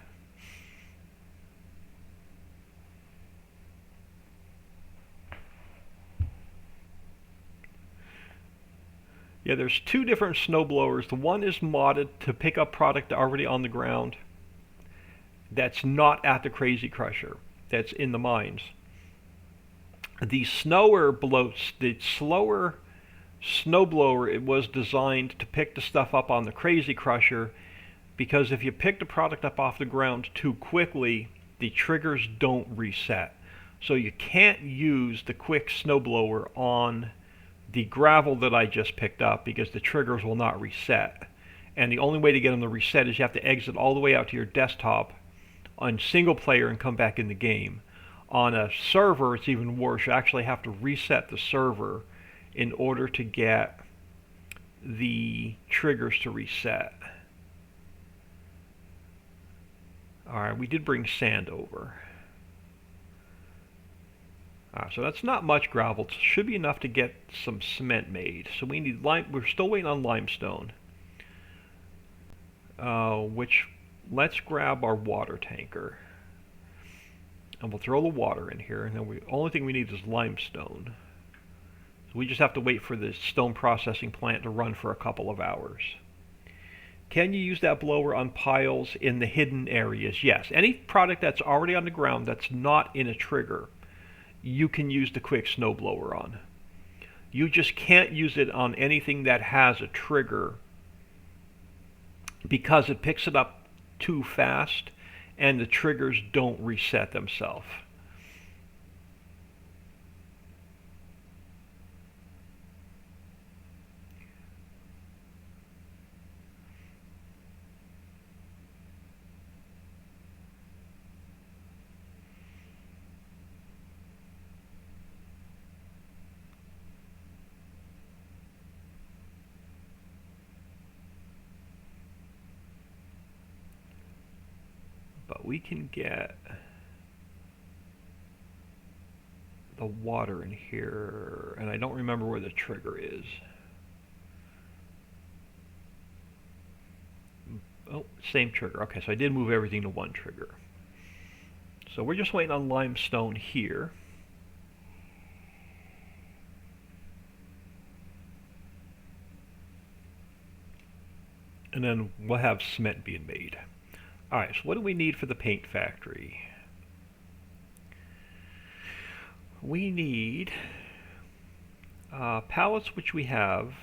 Yeah, there's two different snowblowers. The one is modded to pick up product already on the ground. That's not at the Crazy Crusher. That's in the mines. The slower snowblower, it was designed to pick the stuff up on the Crazy Crusher because if you pick the product up off the ground too quickly, the triggers don't reset. So you can't use the quick snowblower on the gravel that I just picked up because the triggers will not reset. And the only way to get them to reset is you have to exit all the way out to your desktop on single player and come back in the game. On a server, it's even worse. You actually have to reset the server in order to get the triggers to reset. Alright, we did bring sand over. So that's not much gravel. It should be enough to get some cement made. So we need lime. We're still waiting on limestone. Which, let's grab our water tanker. And we'll throw the water in here. And then the only thing we need is limestone. So we just have to wait for the stone processing plant to run for a couple of hours. Can you use that blower on piles in the hidden areas? Yes. Any product that's already on the ground that's not in a trigger, you can use the quick snowblower on. You just can't use it on anything that has a trigger because it picks it up too fast and the triggers don't reset themselves. But we can get the water in here, and I don't remember where the trigger is. Oh, same trigger. Okay, so I did move everything to one trigger. So we're just waiting on limestone here. And then we'll have cement being made. Alright, so what do we need for the paint factory? We need pallets, which we have.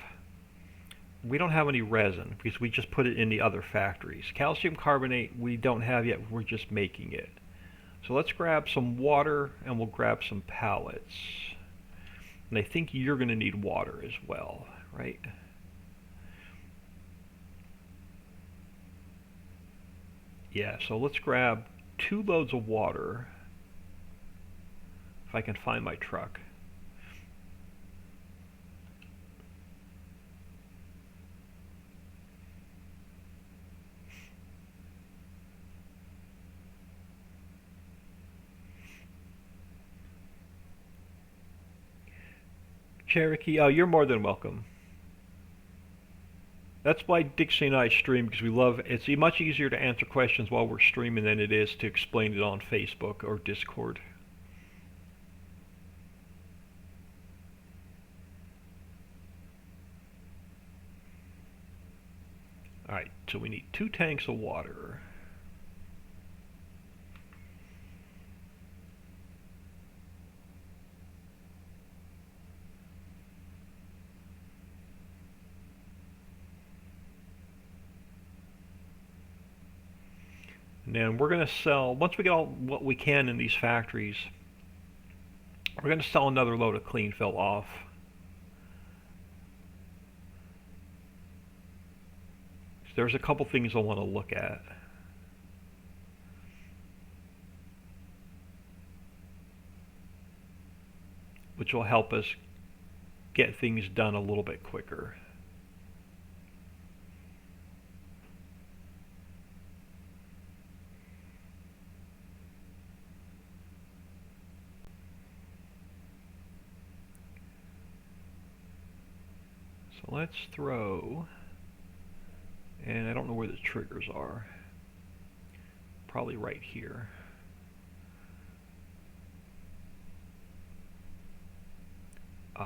We don't have any resin because we just put it in the other factories. Calcium carbonate we don't have yet, we're just making it. So let's grab some water and we'll grab some pallets. And I think you're going to need water as well, right? Yeah, so let's grab 2 loads of water, if I can find my truck. Cherokee, oh, you're more than welcome. That's why Dixie and I stream, because we love it's much easier to answer questions while we're streaming than it is to explain it on Facebook or Discord. Alright, so we need 2 tanks of water. And then we're going to sell, once we get all what we can in these factories, we're going to sell another load of clean fill off. So there's a couple things I want to look at. Which will help us get things done a little bit quicker. So let's throw, and I don't know where the triggers are, probably right here.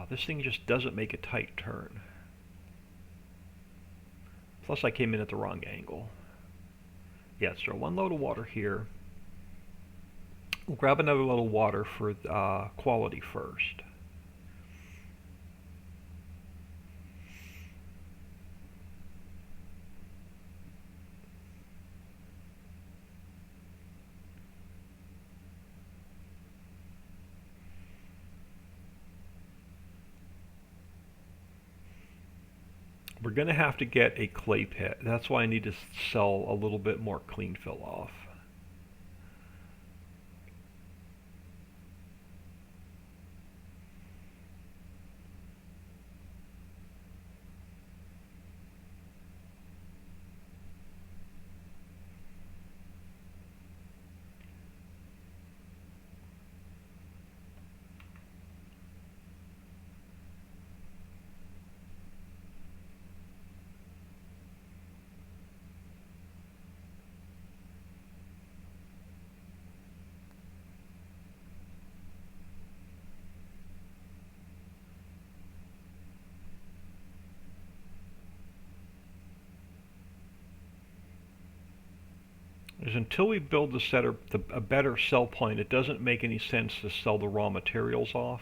This thing just doesn't make a tight turn. Plus I came in at the wrong angle. Yeah, so 1 load of water here. We'll grab another load of water for quality first. We're going to have to get a clay pit. That's why I need to sell a little bit more clean fill off. Is until we build a better sell point, it doesn't make any sense to sell the raw materials off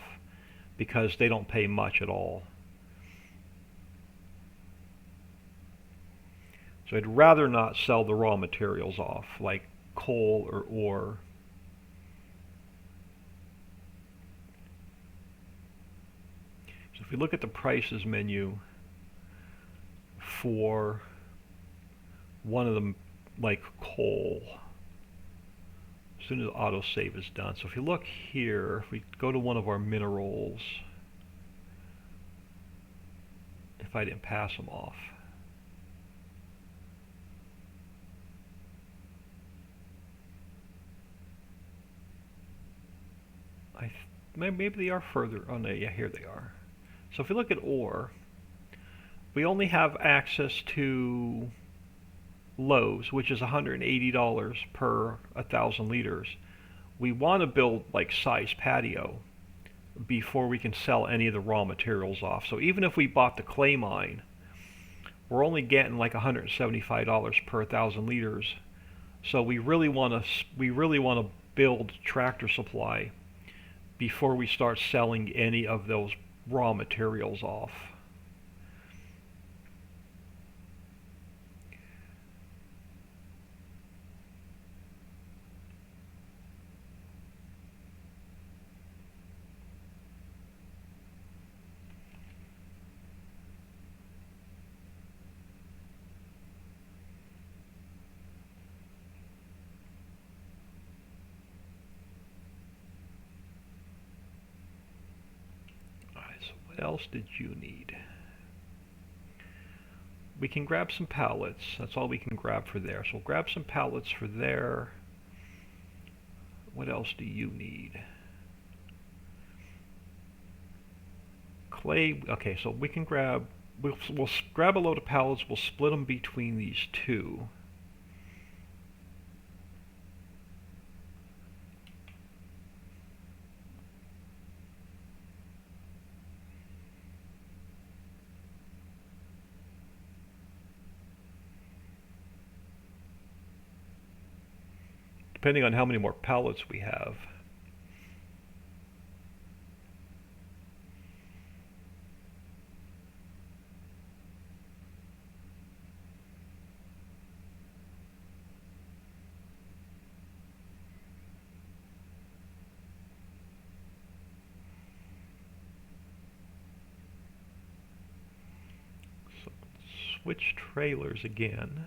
because they don't pay much at all. So I'd rather not sell the raw materials off, like coal or ore. So if we look at the prices menu for one of them, like coal, as soon as autosave is done. So if you look here, if we go to one of our minerals, if I didn't pass them off, maybe they are further. Oh no, yeah, here they are. So if we look at ore, we only have access to lows, which is $180 per 1,000 liters. We want to build like size patio before we can sell any of the raw materials off. So even if we bought the clay mine, we're only getting like $175 per 1,000 liters. So we really want to build Tractor Supply before we start selling any of those raw materials off. What else did you need? We can grab some pallets. That's all we can grab for there. So we'll grab some pallets for there. What else do you need? Clay. Okay, so we can grab. We'll grab a load of pallets. We'll split them between these two. Depending on how many more pallets we have. So switch trailers again.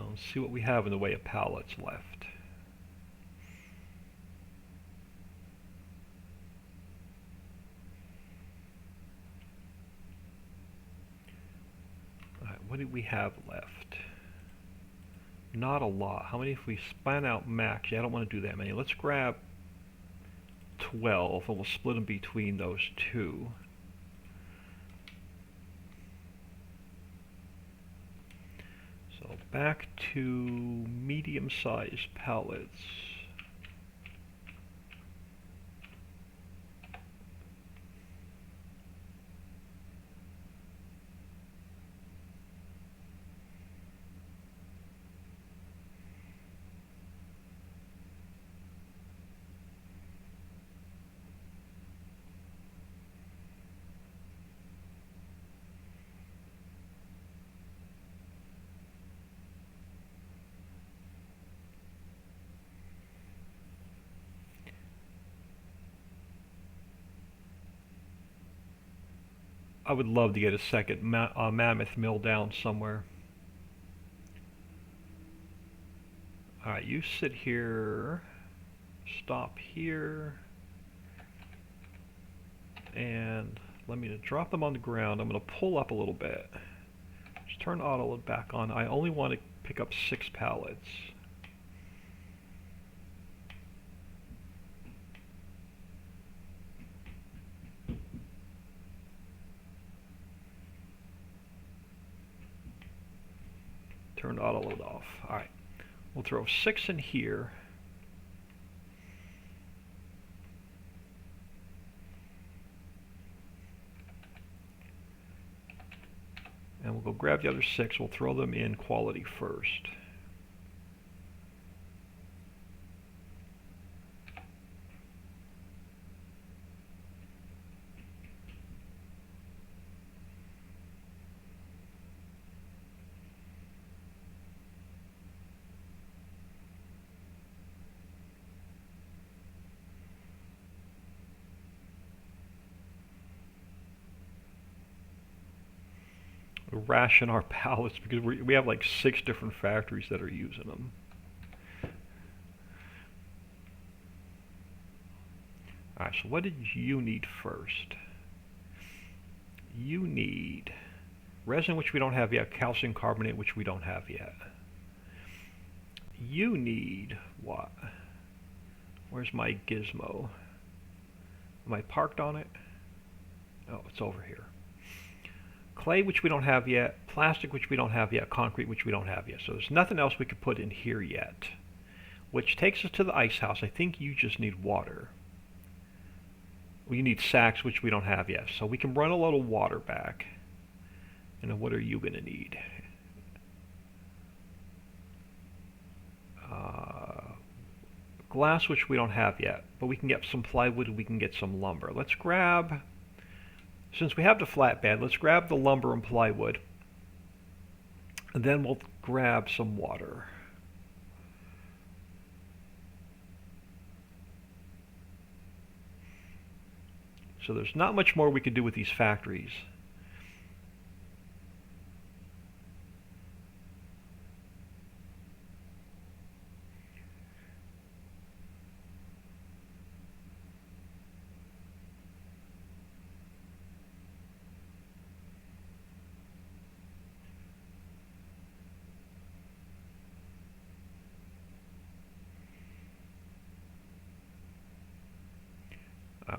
Let's see what we have in the way of pallets left. Alright, what do we have left? Not a lot. How many if we span out max? Yeah, I don't want to do that many. Let's grab 12 and we'll split them between those two. Back to medium-sized pallets. I would love to get a second mammoth mill down somewhere. Alright, you sit here, stop here, and let me drop them on the ground. I'm going to pull up a little bit. Just turn auto load back on. I only want to pick up 6 pallets. Turn auto load off. Alright, we'll throw 6 in here. And we'll go grab the other 6. We'll throw them in quality first. Ration our pallets because we have like 6 different factories that are using them. Alright, so what did you need first? You need resin, which we don't have yet, calcium carbonate, which we don't have yet. You need what? Where's my gizmo? Am I parked on it? Oh, it's over here. Clay, which we don't have yet, plastic, which we don't have yet, concrete, which we don't have yet. So there's nothing else we could put in here yet. Which takes us to the ice house. I think you just need water. Well, you need sacks, which we don't have yet. So we can run a little water back. And then what are you going to need? Glass, which we don't have yet. But we can get some plywood and we can get some lumber. Let's grab... Since we have the flatbed, let's grab the lumber and plywood. And then we'll grab some water. So there's not much more we could do with these factories.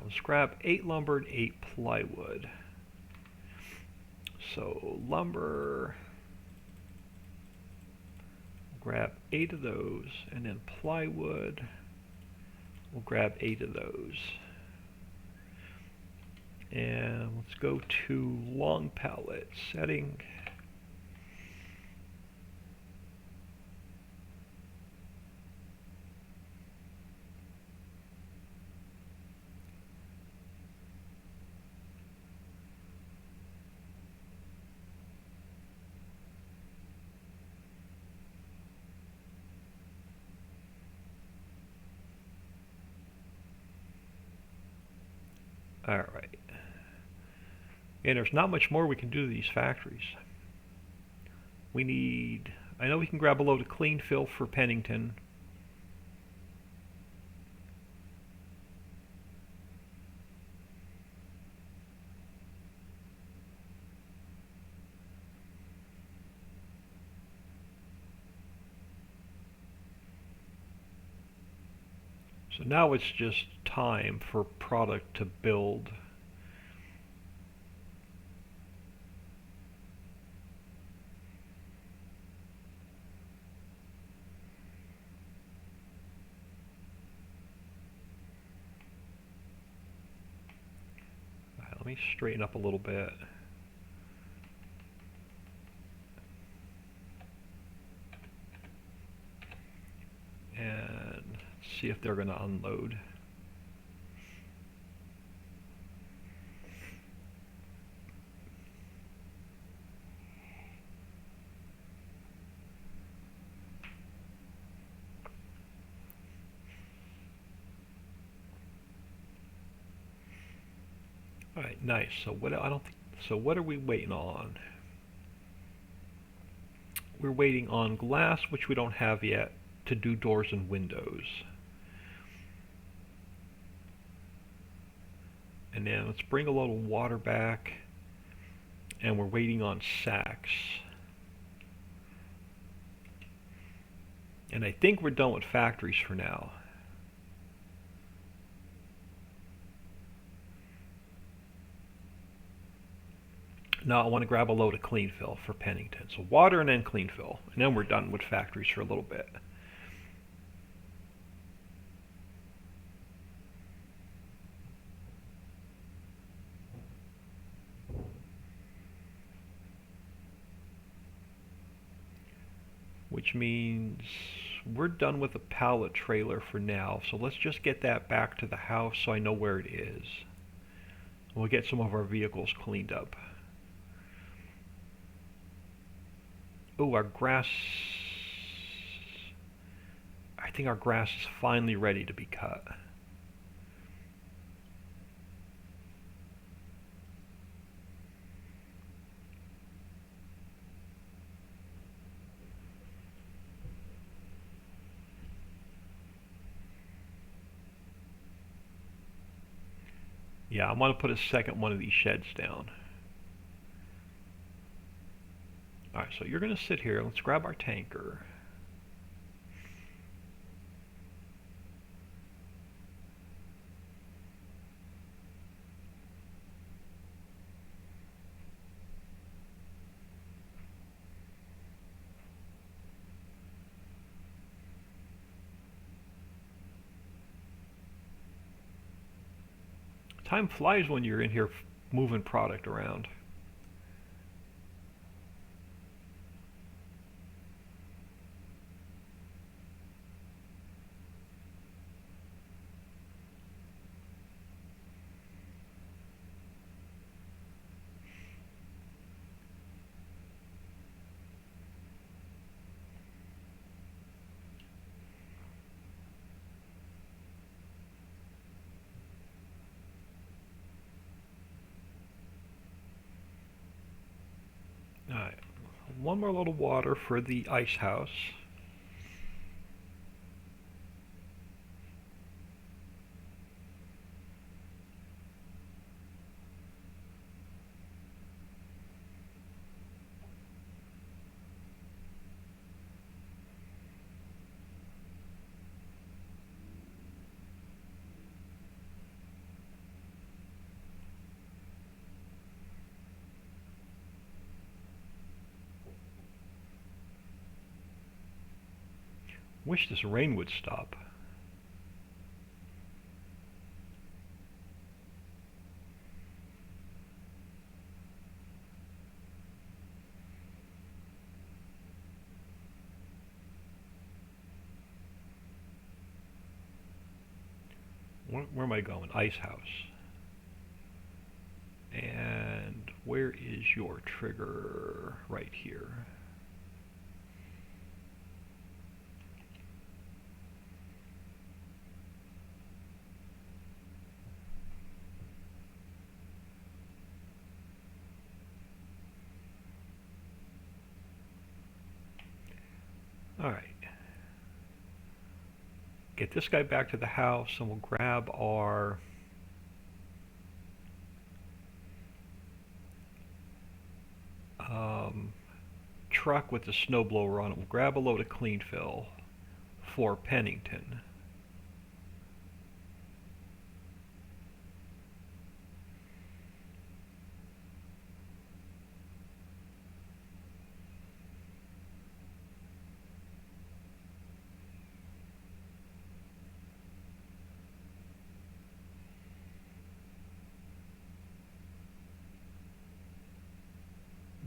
Let's grab 8 lumber and 8 plywood. So lumber, grab 8 of those, and then plywood, we'll grab 8 of those. And let's go to long pallet setting. Alright. And there's not much more we can do to these factories. We need... I know we can grab a load of clean fill for Pennington. So now it's just time for product to build. All right, let me straighten up a little bit. And see if they're going to unload. All right, nice. So what? I don't think So what are we waiting on? We're waiting on glass, which we don't have yet, to do doors and windows. And then let's bring a little water back, and we're waiting on sacks. And I think we're done with factories for now. Now I want to grab a load of clean fill for Pennington. So water and then clean fill. And then we're done with factories for a little bit. Which means we're done with the pallet trailer for now. So let's just get that back to the house so I know where it is. We'll get some of our vehicles cleaned up. Oh, our grass. I think our grass is finally ready to be cut. Yeah, I want to put a second one of these sheds down. Alright, so you're going to sit here. Let's grab our tanker. Time flies when you're in here moving product around. Alright, one more little water for the ice house. Wish this rain would stop. Where am I going? Ice house. And where is your trigger? Right here. Alright. Get this guy back to the house and we'll grab our truck with the snowblower on it. We'll grab a load of clean fill for Pennington.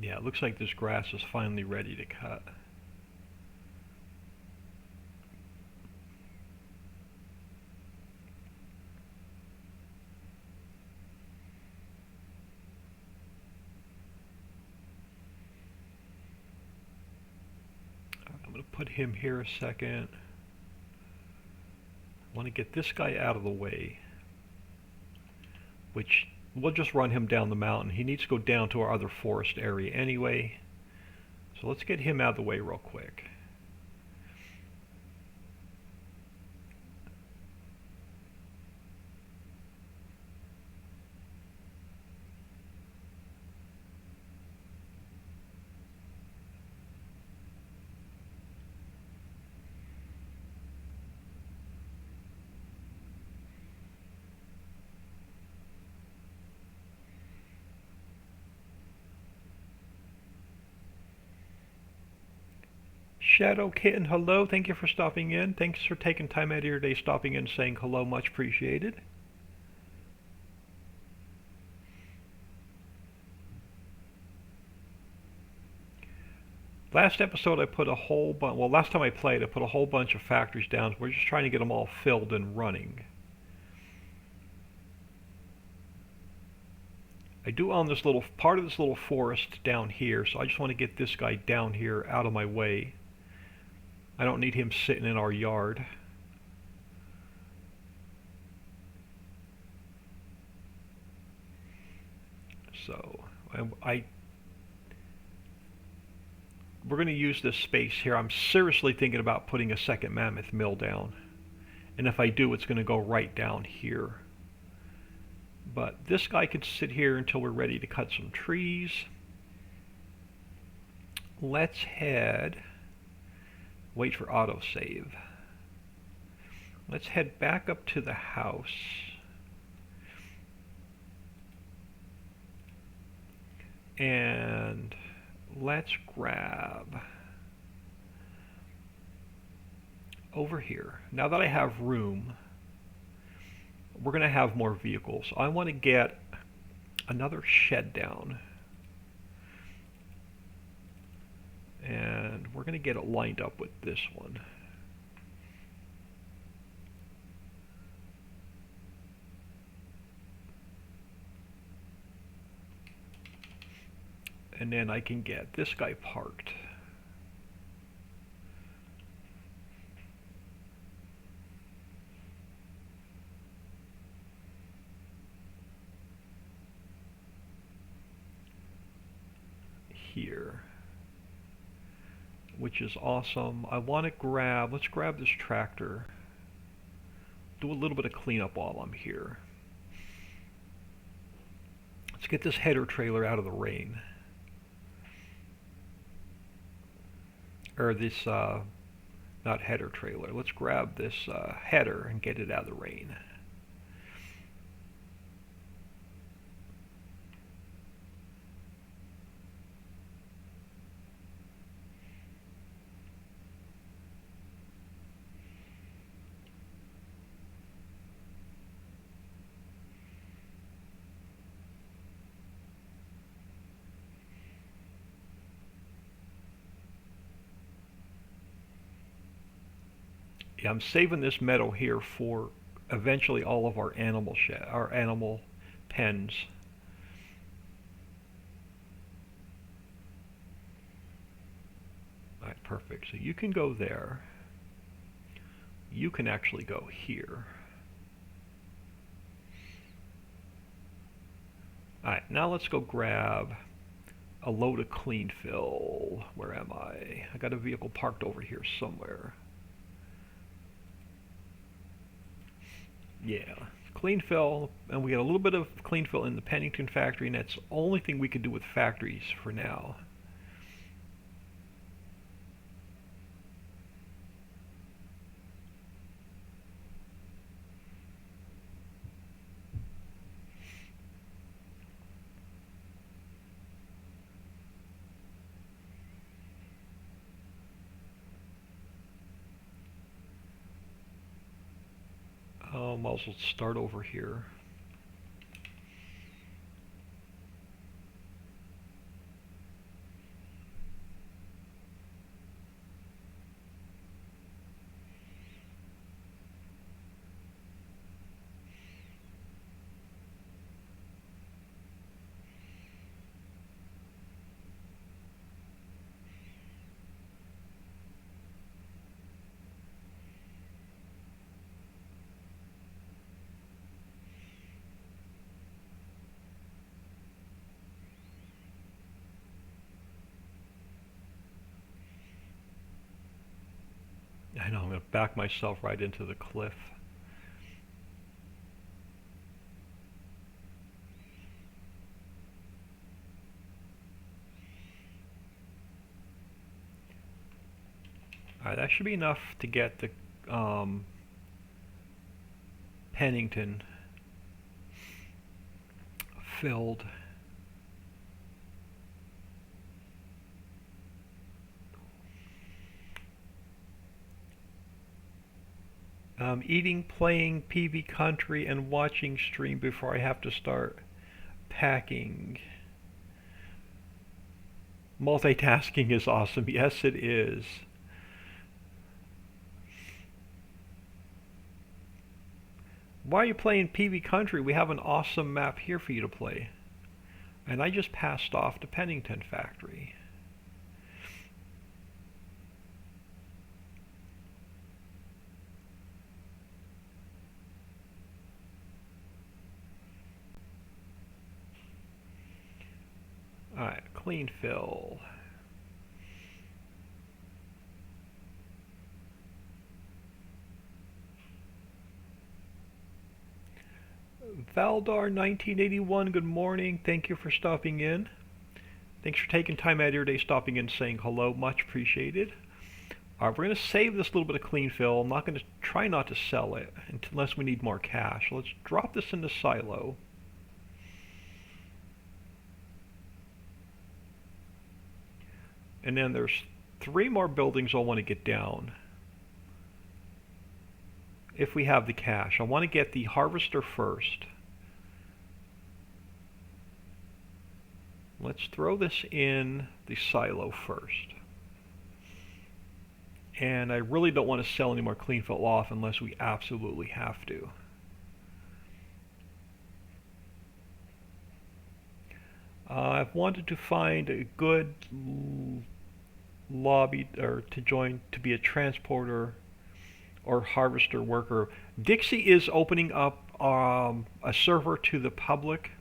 Yeah, it looks like this grass is finally ready to cut. I'm going to put him here a second. I want to get this guy out of the way, which We'll just run him down the mountain. He needs to go down to our other forest area anyway. So let's get him out of the way real quick. Shadow Kitten, hello. Thank you for stopping in. Thanks for taking time out of your day stopping in and saying hello. Much appreciated. Last episode I put a whole bunch, well last time I played I put a whole bunch of factories down. We're just trying to get them all filled and running. I do own this little part of this little forest down here, so I just want to get this guy down here out of my way. I don't need him sitting in our yard. So we're going to use this space here. I'm seriously thinking about putting a second mammoth mill down. And if I do, it's going to go right down here. But this guy can sit here until we're ready to cut some trees. Let's wait for autosave. Let's head back up to the house. And let's grab over here. Now that I have room, we're going to have more vehicles. I want to get another shed down. And we're going to get it lined up with this one. And then I can get this guy parked. Here. Which is awesome. I want to let's grab this tractor. Do a little bit of cleanup while I'm here. Let's get this header trailer out of the rain. Or this, not header trailer. Let's grab this header and get it out of the rain. Yeah, I'm saving this meadow here for eventually all of our animal pens. All right, perfect. So you can go there. You can actually go here. All right, now let's go grab a load of clean fill. Where am I? I got a vehicle parked over here somewhere. Yeah, clean fill, and we got a little bit of clean fill in the Pennington factory, and that's the only thing we can do with factories for now. I'll also start over here. I'm going to back myself right into the cliff. Alright, that should be enough to get the Pennington filled. Eating, playing PV Country, and watching stream before I have to start packing. Multitasking is awesome. Yes, it is. Why are you playing PV Country? We have an awesome map here for you to play. And I just passed off the Pennington factory. Alright, clean fill. Valdar 1981, good morning. Thank you for stopping in. Thanks for taking time out of your day stopping in and saying hello. Much appreciated. We're going to save this little bit of clean fill. I'm not going to try not to sell it unless we need more cash. Let's drop this into silo. And then there's 3 more buildings I'll want to get down. If we have the cash. I want to get the harvester first. Let's throw this in the silo first. And I really don't want to sell any more clean fill off unless we absolutely have to. I've wanted to find a good lobby or to join to be a transporter or harvester worker. Dixie is opening up a server to the public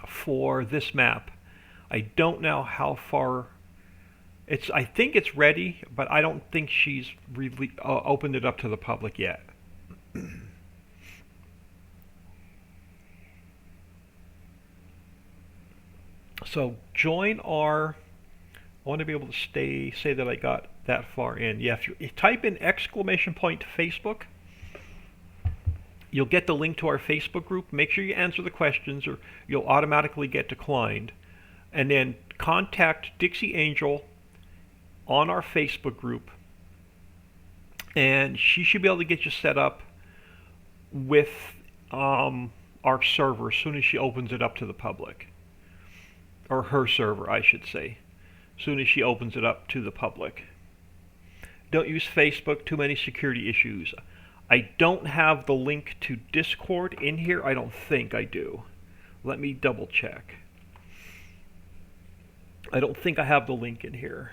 for this map. I don't know how far it's. I think it's ready, but I don't think she's really opened it up to the public yet. So join our. I want to be able to say that I got that far in. Yeah, if you type in exclamation point Facebook, you'll get the link to our Facebook group. Make sure you answer the questions or you'll automatically get declined. And then contact Dixie Angel on our Facebook group. And she should be able to get you set up with our server as soon as she opens it up to the public. Or her server, I should say. As soon as she opens it up to the public. Don't use Facebook, too many security issues. I don't have the link to Discord in here. I don't think I do. Let me double check. I don't think I have the link in here.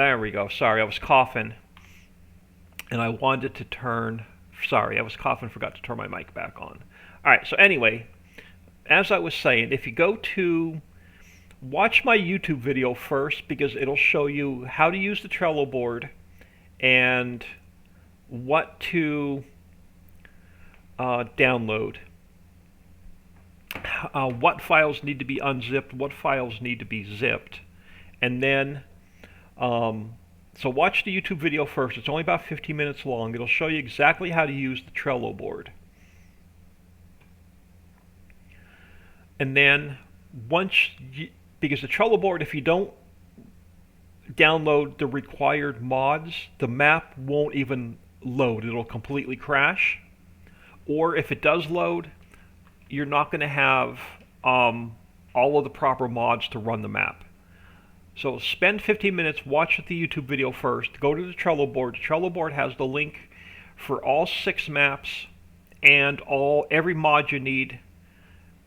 There we go. Sorry, I was coughing, and I wanted to turn. Sorry, I was coughing, forgot to turn my mic back on. All right, so anyway, as I was saying, if you go to watch my YouTube video first, because it'll show you how to use the Trello board and what to download, what files need to be unzipped, what files need to be zipped, and then so watch the YouTube video first. It's only about 15 minutes long. It'll show you exactly how to use the Trello board. And then because the Trello board, if you don't download the required mods, the map won't even load. It'll completely crash. Or if it does load, you're not going to have all of the proper mods to run the map. So spend 15 minutes, watch the YouTube video first, go to the Trello board. The Trello board has the link for all 6 maps and every mod you need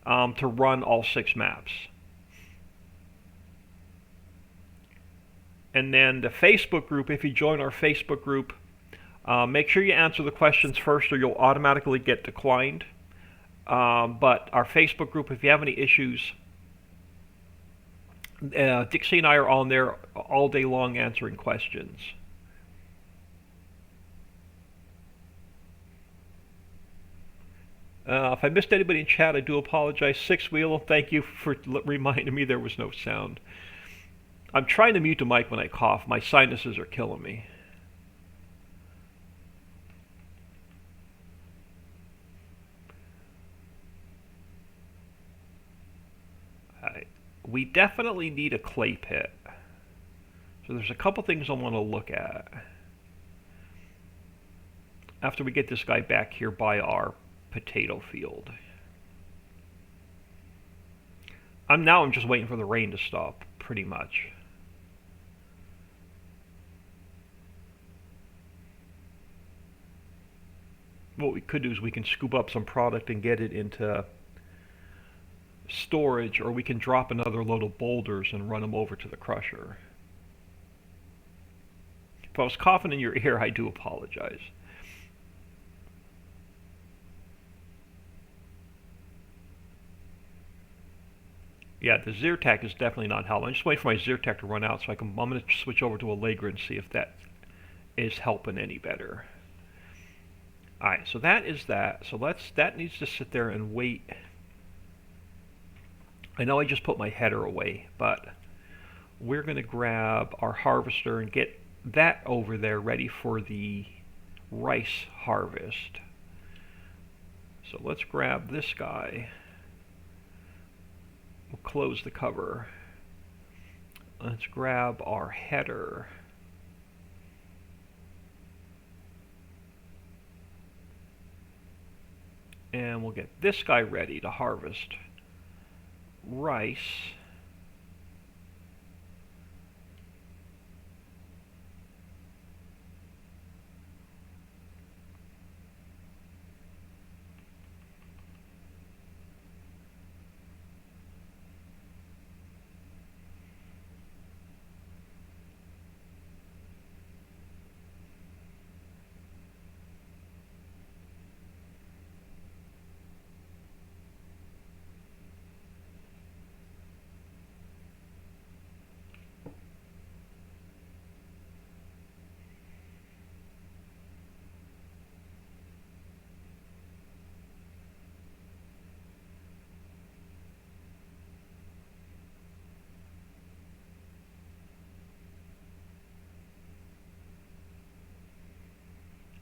to run all 6 maps. And then the Facebook group, if you join our Facebook group, make sure you answer the questions first or you'll automatically get declined. But our Facebook group, if you have any issues, Dixie and I are on there all day long answering questions. If I missed anybody in chat, I do apologize. Six Wheel, thank you for reminding me there was no sound. I'm trying to mute the mic when I cough. My sinuses are killing me. We definitely need a clay pit. So there's a couple things I want to look at after we get this guy back here by our potato field. I'm just waiting for the rain to stop, pretty much. What we could do is we can scoop up some product and get it into storage, or we can drop another load of boulders and run them over to the crusher. If I was coughing in your ear, I do apologize. Yeah, the Zyrtec is definitely not helping. I'm just waiting for my Zyrtec to run out, so I'm going to switch over to Allegra and see if that is helping any better. Alright, so that is that. So that needs to sit there and wait. I know I just put my header away, but we're going to grab our harvester and get that over there ready for the rice harvest. So let's grab this guy. We'll close the cover. Let's grab our header. And we'll get this guy ready to harvest rice.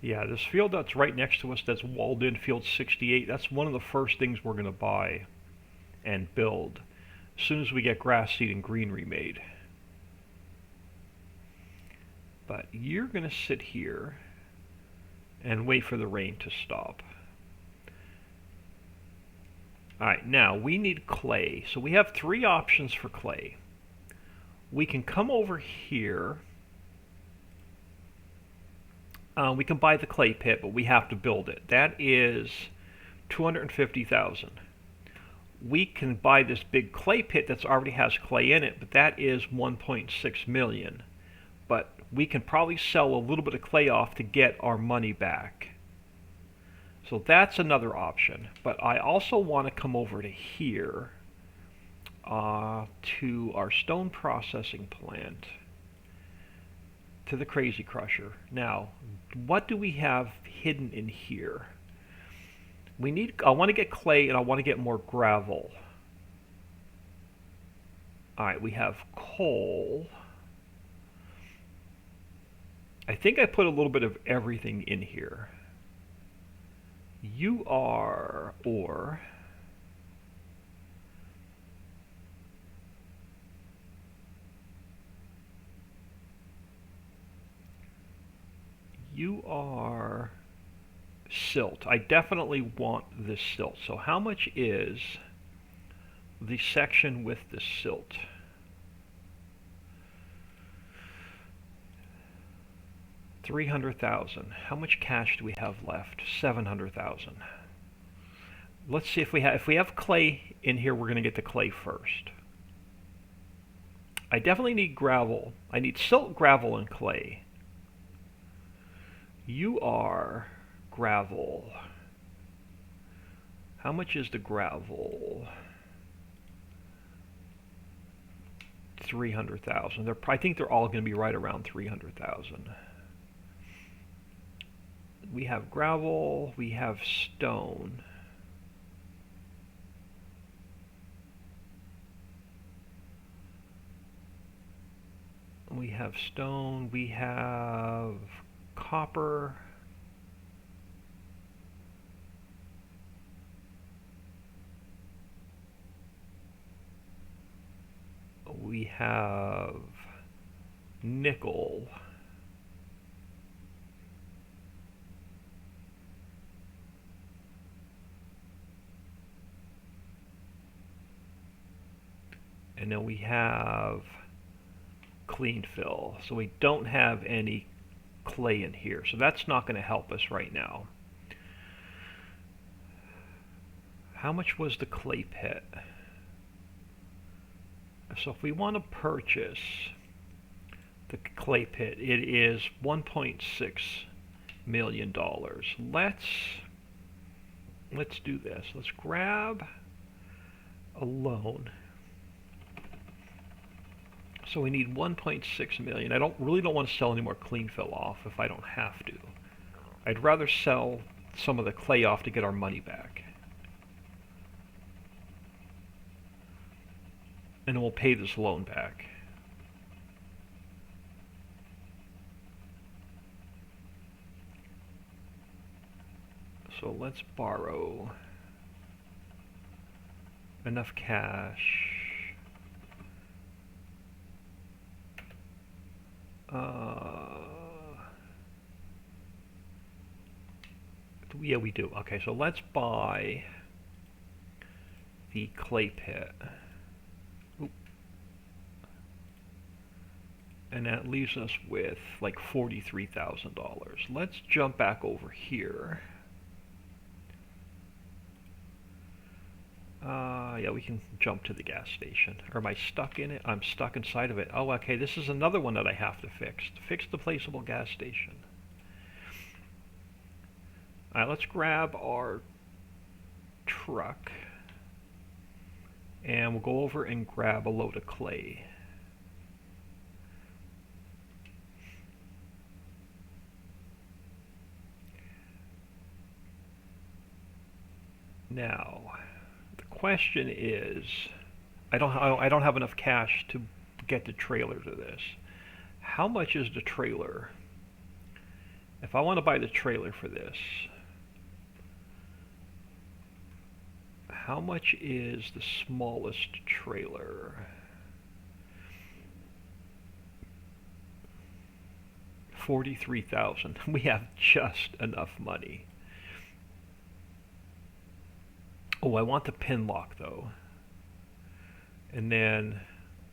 Yeah, this field that's right next to us, that's walled in, field 68, that's one of the first things we're going to buy and build as soon as we get grass seed and greenery made. But you're going to sit here and wait for the rain to stop. Alright, now we need clay. So we have 3 options for clay. We can come over here. We can buy the clay pit, but we have to build it. That is $250,000. We can buy this big clay pit that already has clay in it, but that is $1.6 million. but we can probably sell a little bit of clay off to get our money back. So that's another option. But I also want to come over to here, to our stone processing plant, to the Crazy Crusher. Now, what do we have hidden in here? I want to get clay and I want to get more gravel. Alright, we have coal. I think I put a little bit of everything in here. You are ore. You are silt. I definitely want this silt. So how much is the section with the silt? $300,000. How much cash do we have left? $700,000. Let's see if we have clay in here. We're going to get the clay first. I definitely need gravel. I need silt, gravel, and clay. You are gravel. How much is the gravel? 300,000. I think they're all going to be right around 300,000. We have gravel, we have stone. We have stone, we have copper. We have nickel. And then we have clean fill. So we don't have any clay in here. So that's not going to help us right now. How much was the clay pit? So if we want to purchase the clay pit, it is $1.6 million. Let's do this. Let's grab a loan. So we need 1.6 million. I really don't want to sell any more clean fill off if I don't have to. I'd rather sell some of the clay off to get our money back. And then we'll pay this loan back. So let's borrow enough cash. Yeah, we do. Okay, so let's buy the clay pit. Oop. And that leaves us with like $43,000. Let's jump back over here. Yeah, we can jump to the gas station. Or am I stuck in it? I'm stuck inside of it. Oh, okay, this is another one that I have to fix. Fix the placeable gas station. Alright, let's grab our truck. And we'll go over and grab a load of clay. Now, the question is, I don't have enough cash to get the trailer to this. How much is the trailer? If I want to buy the trailer for this, how much is the smallest trailer? $43,000. We have just enough money. Oh, I want the pin lock though. And then,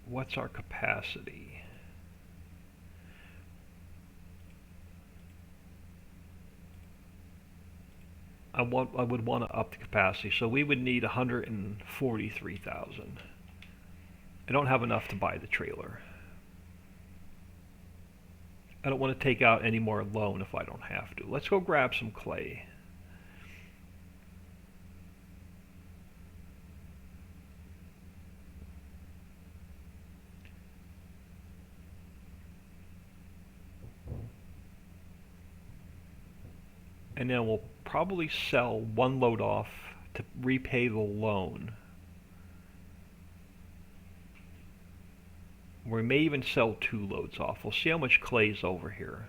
what's our capacity? I would want to up the capacity, so we would need 143,000. I don't have enough to buy the trailer. I don't want to take out any more loam if I don't have to. Let's go grab some clay. And then we'll probably sell one load off to repay the loan. We may even sell 2 loads off. We'll see how much clay is over here.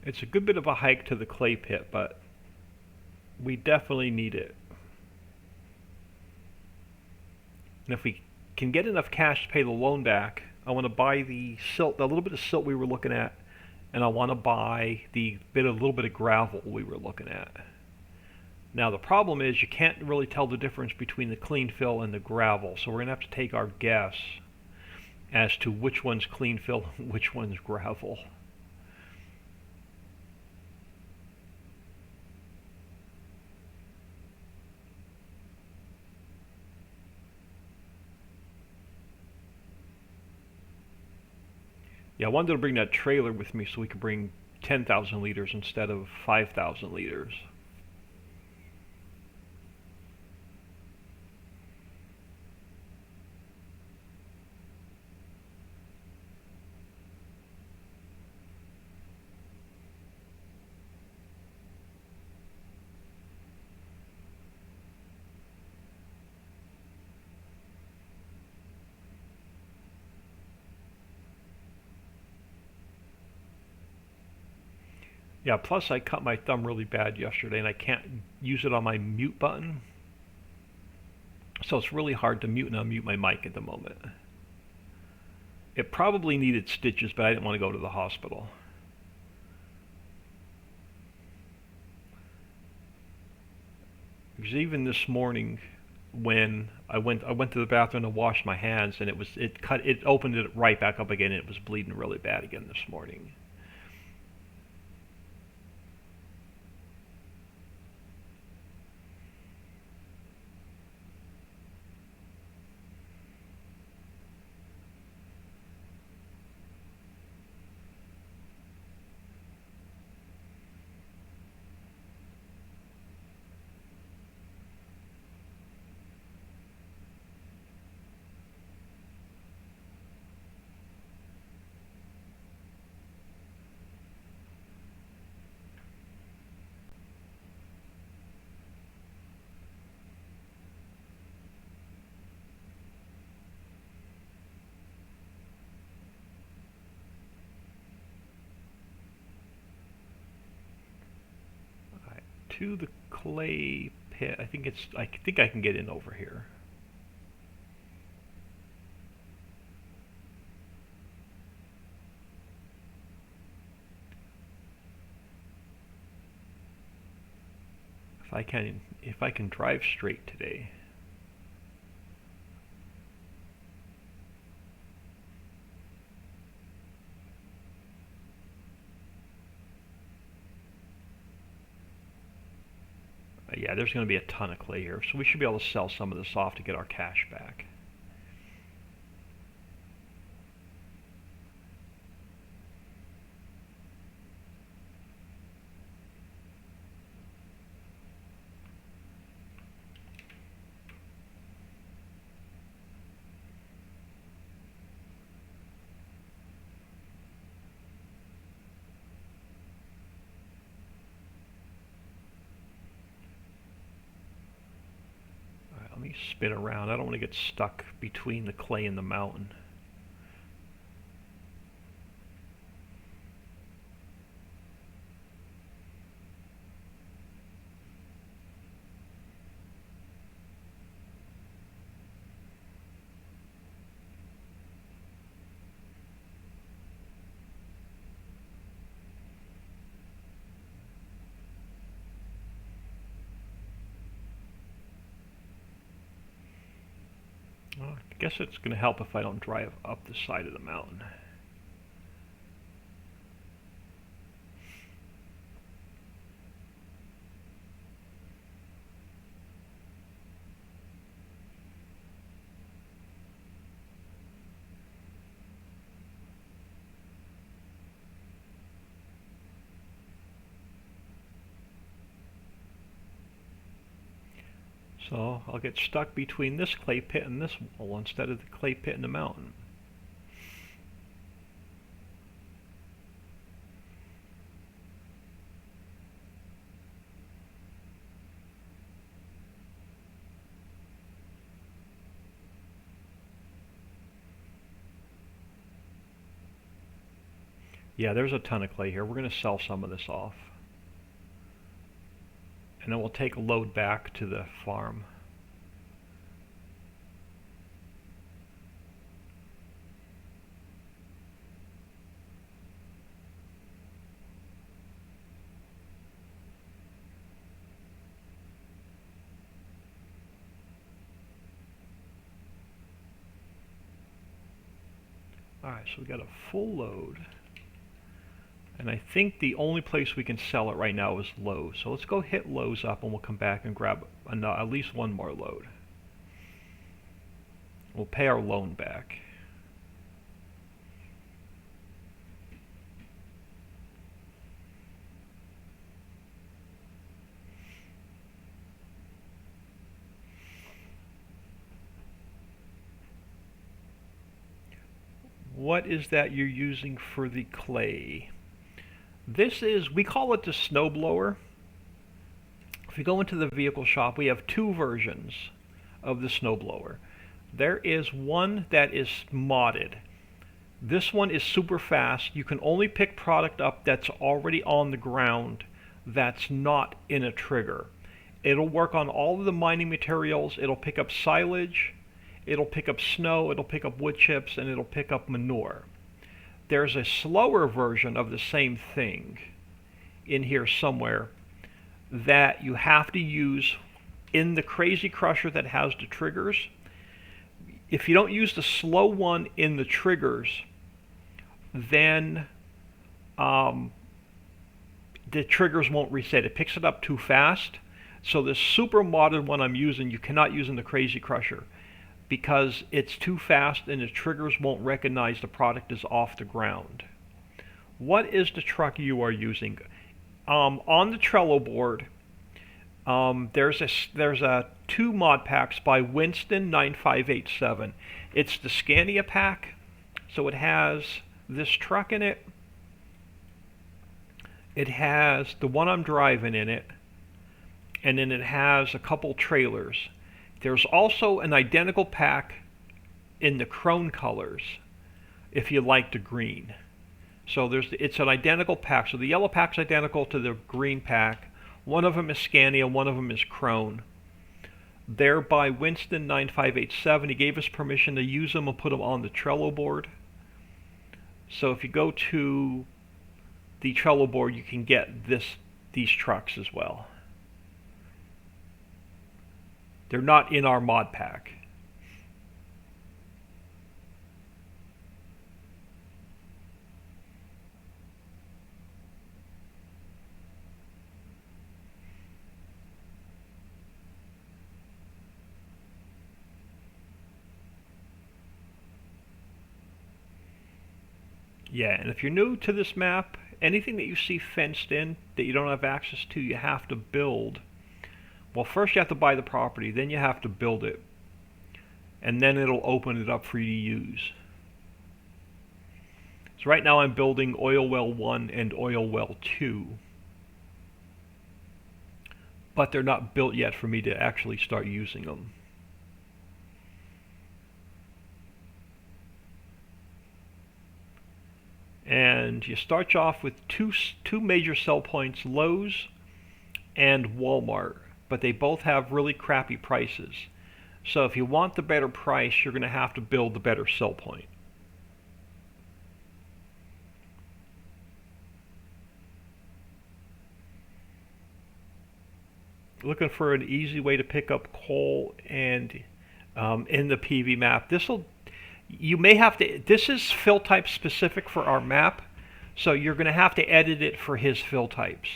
It's a good bit of a hike to the clay pit, but we definitely need it. And if we can get enough cash to pay the loan back, I want to buy the silt, the little bit of silt we were looking at, and I want to buy the little bit of gravel we were looking at. Now the problem is you can't really tell the difference between the clean fill and the gravel, so we're going to have to take our guess as to which one's clean fill and which one's gravel. Yeah, I wanted to bring that trailer with me so we could bring 10,000 liters instead of 5,000 liters. Yeah, plus I cut my thumb really bad yesterday and I can't use it on my mute button. So it's really hard to mute and unmute my mic at the moment. It probably needed stitches, but I didn't want to go to the hospital. Because even this morning when I went to the bathroom to wash my hands and it opened it right back up again and it was bleeding really bad again this morning. To the clay pit. I think I can get in over here. If I can drive straight today. Yeah, there's going to be a ton of clay here, so we should be able to sell some of this off to get our cash back. Let me spin around. I don't want to get stuck between the clay and the mountain. Guess it's going to help if I don't drive up the side of the mountain. So I'll get stuck between this clay pit and this wall instead of the clay pit in the mountain. Yeah, there's a ton of clay here. We're going to sell some of this off. And then we'll take a load back to the farm. Alright, so we got a full load. And I think the only place we can sell it right now is Lowe's. So let's go hit Lowe's up and we'll come back and grab at least one more load. We'll pay our loan back. What is that you're using for the clay? This is, we call it the snowblower. If you go into the vehicle shop, we have two versions of the snowblower. There is one that is modded. This one is super fast. You can only pick product up that's already on the ground that's not in a trigger. It'll work on all of the mining materials. It'll pick up silage, it'll pick up snow, it'll pick up wood chips, and it'll pick up manure. There's a slower version of the same thing in here somewhere that you have to use in the crazy crusher that has the triggers. If you don't use the slow one in the triggers, then the triggers won't reset. It picks it up too fast. So this super modded one I'm using, you cannot use in the crazy crusher, because it's too fast and the triggers won't recognize the product is off the ground. What is the truck you are using? On the Trello board, there's a two mod packs by Winston 9587. It's the Scania pack, so it has this truck in it. It has the one I'm driving in it, and then it has a couple trailers. There's also an identical pack in the chrome colors if you like the green. So it's an identical pack. So the yellow pack's identical to the green pack. One of them is Scania, one of them is Krone. They're by Winston 9587. He gave us permission to use them and put them on the Trello board. So if you go to the Trello board, you can get these trucks as well. They're not in our mod pack. Yeah, and if you're new to this map, anything that you see fenced in that you don't have access to, you have to build. Well, first you have to buy the property, then you have to build it, and then it'll open it up for you to use. So right now I'm building oil well 1 and oil well 2, but they're not built yet for me to actually start using them. And you start off with two major sell points, Lowe's and Walmart, but they both have really crappy prices. So if you want the better price, you're going to have to build the better sell point. Looking for an easy way to pick up coal and in the PV map. You may have to, this is fill type specific for our map, so you're going to have to edit it for his fill types.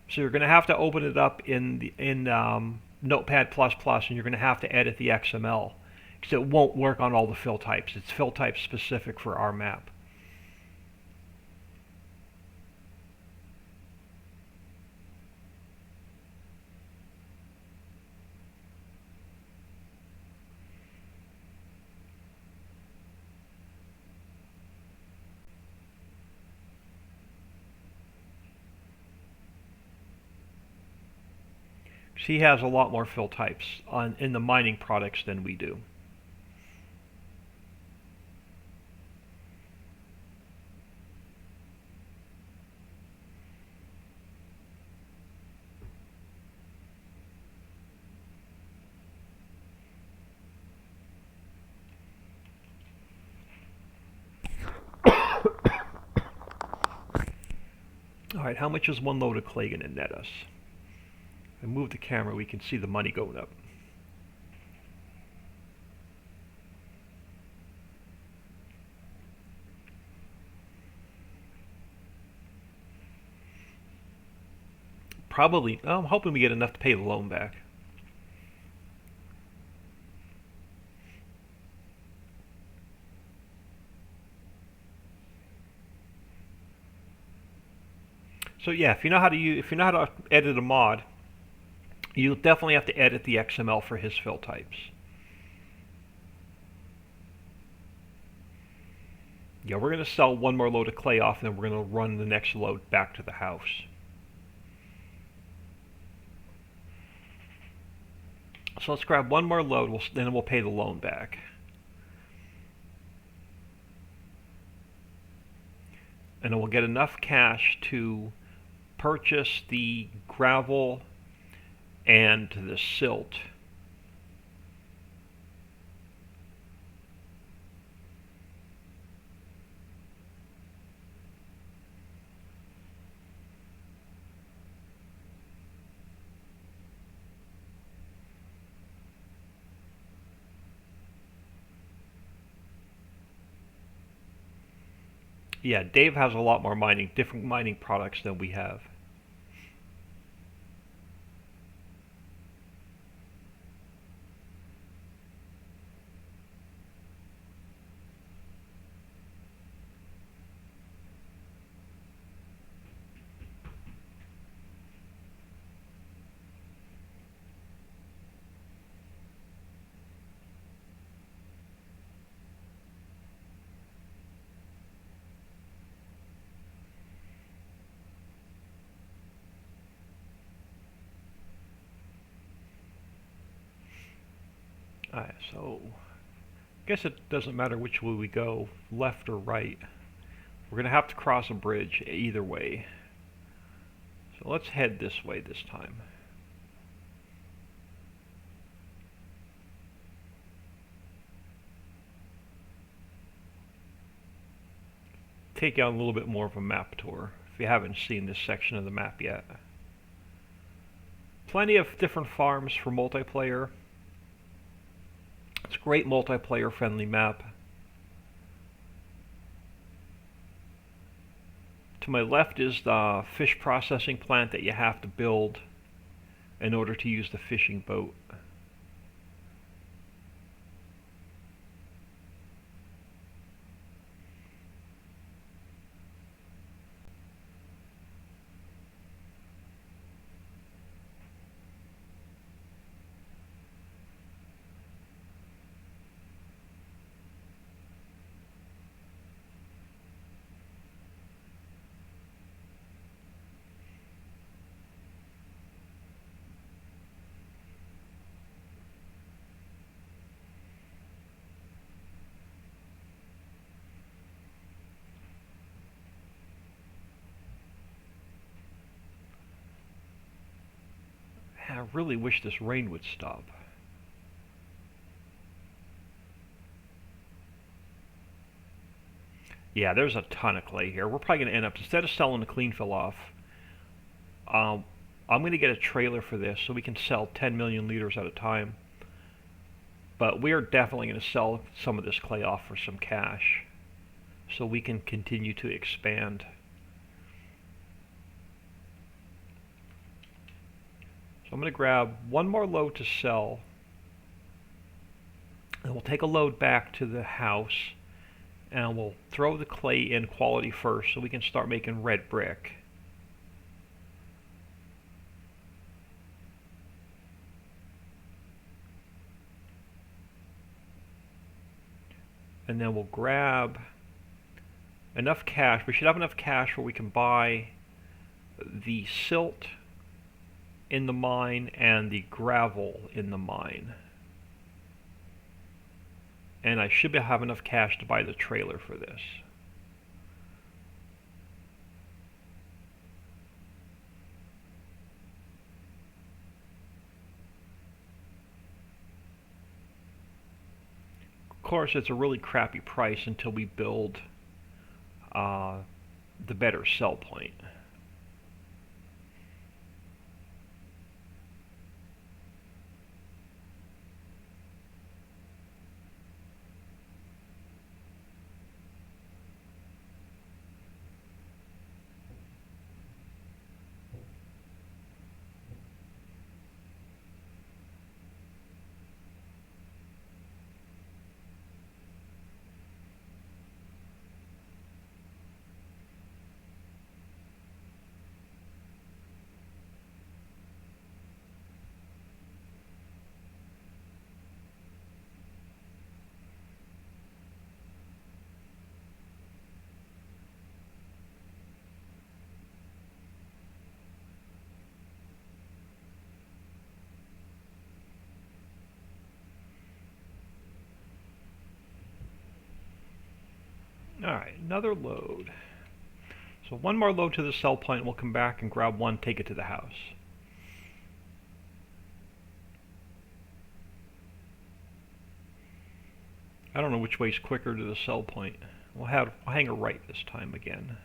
So you're going to have to open it up in Notepad++, and you're going to have to edit the XML because it won't work on all the fill types. It's fill type specific for our map. He has a lot more fill types in the mining products than we do. Alright, how much is one load of clay going to net us? If I move the camera, we can see the money going up. Probably, I'm hoping we get enough to pay the loan back. So yeah, if you know how to edit a mod, you definitely have to edit the XML for his fill types. Yeah, we're going to sell one more load of clay off, and then we're going to run the next load back to the house. So let's grab one more load, then we'll pay the loan back. And then we'll get enough cash to purchase the gravel and the silt. Yeah, Dave has a lot more different mining products than we have. Alright, so I guess it doesn't matter which way we go, left or right. We're going to have to cross a bridge either way. So let's head this way this time. Take out a little bit more of a map tour if you haven't seen this section of the map yet. Plenty of different farms for multiplayer. It's a great multiplayer friendly map. To my left is the fish processing plant that you have to build in order to use the fishing boat. I really wish this rain would stop. Yeah, there's a ton of clay here. We're probably going to end up, instead of selling the clean fill off, I'm going to get a trailer for this so we can sell 10 million liters at a time. But we are definitely going to sell some of this clay off for some cash so we can continue to expand. So I'm going to grab one more load to sell, and we'll take a load back to the house, and we'll throw the clay in quality first so we can start making red brick. And then we'll grab enough cash. We should have enough cash where we can buy the silt in the mine and the gravel in the mine. And I should have enough cash to buy the trailer for this. Of course, it's a really crappy price until we build the better sell point. Alright, another load. So one more load to the sell point, we'll come back and grab one, take it to the house. I don't know which way's quicker to the sell point. We'll hang a right this time again.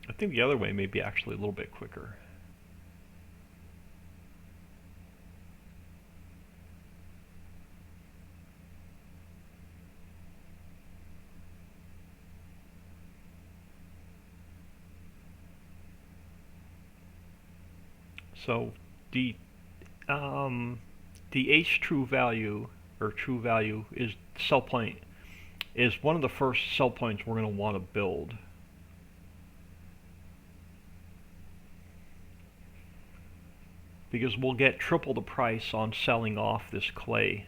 I think the other way may be actually a little bit quicker. So the H true value, or true value, is sell point, is one of the first sell points we're going to want to build. Because we'll get triple the price on selling off this clay.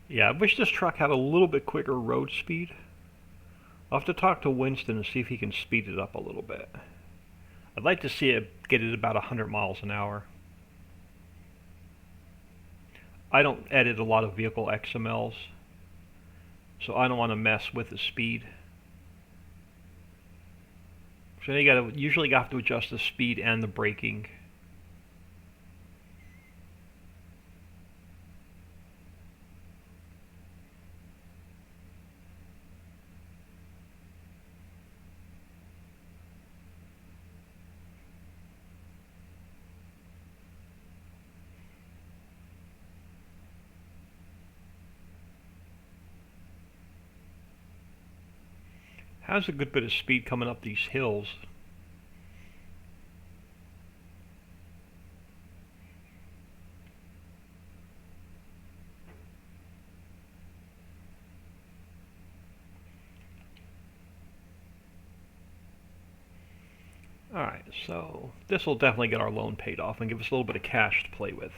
Yeah, I wish this truck had a little bit quicker road speed. I'll have to talk to Winston and see if he can speed it up a little bit. I'd like to see it get it about 100 miles an hour. I don't edit a lot of vehicle XMLs, so I don't want to mess with the speed. So you usually have to adjust the speed and the braking. has a good bit of speed coming up these hills. Alright, so this will definitely get our loan paid off and give us a little bit of cash to play with.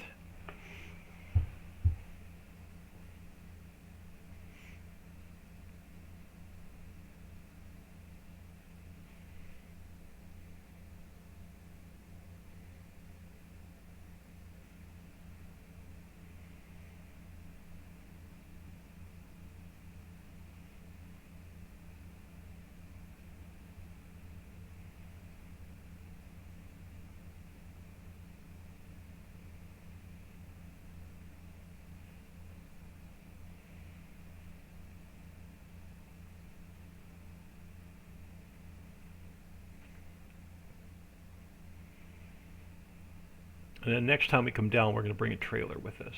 And then next time we come down, we're going to bring a trailer with us.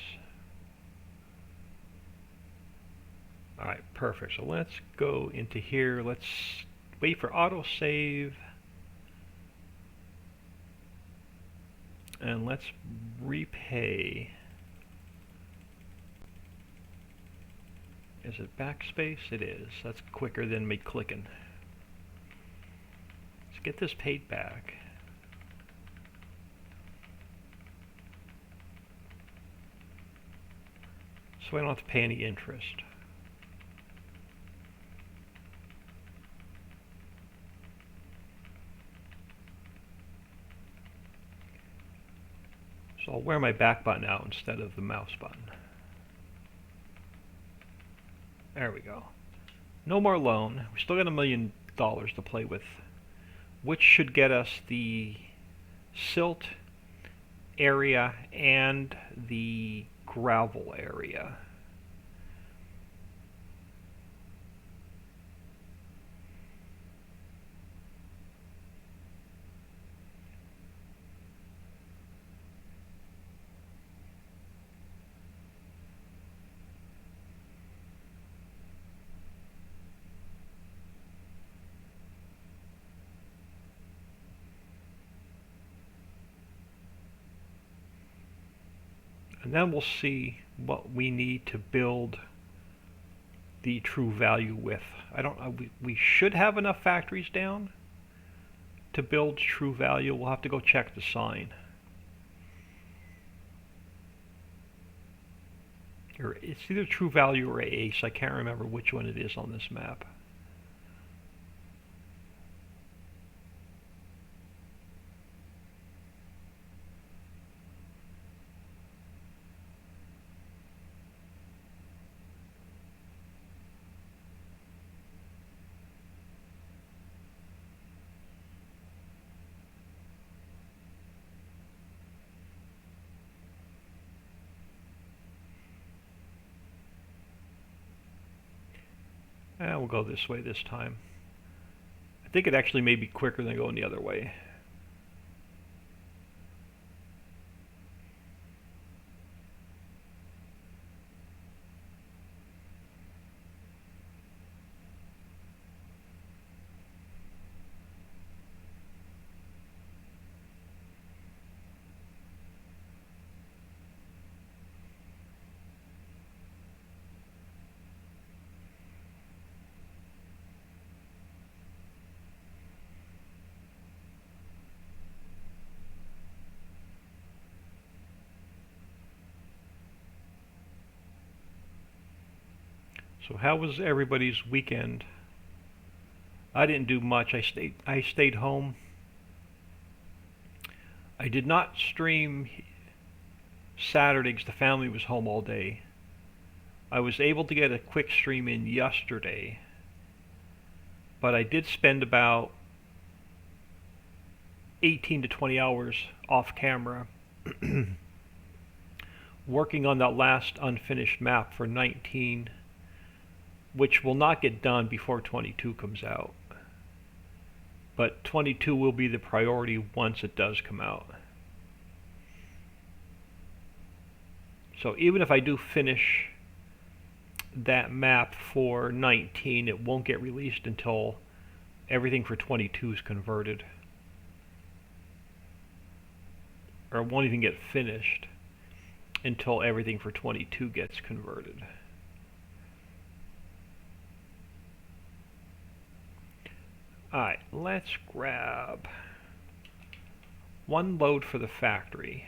Alright, perfect. So let's go into here. Let's wait for autosave. And let's repay. Is it backspace? It is. That's quicker than me clicking. Let's get this paid back. So I don't have to pay any interest. So I'll wear my back button out instead of the mouse button. There we go. No more loan. We still got $1 million to play with, which should get us the silt area and the gravel area. And then we'll see what we need to build the true value with. I don't know, we should have enough factories down to build true value. We'll have to go check the sign. Or it's either true value or ace. I can't remember which one it is on this map. We'll go this way this time. I think it actually may be quicker than going the other way. So how was everybody's weekend? I didn't do much. I stayed home. I did not stream Saturday because the family was home all day. I was able to get a quick stream in yesterday, but I did spend about 18 to 20 hours off camera working on that last unfinished map for 19, which will not get done before 22 comes out. But 22 will be the priority once it does come out. So even if I do finish that map for 19, it won't get released until everything for 22 is converted. Or it won't even get finished until everything for 22 gets converted. Alright, let's grab one load for the factory.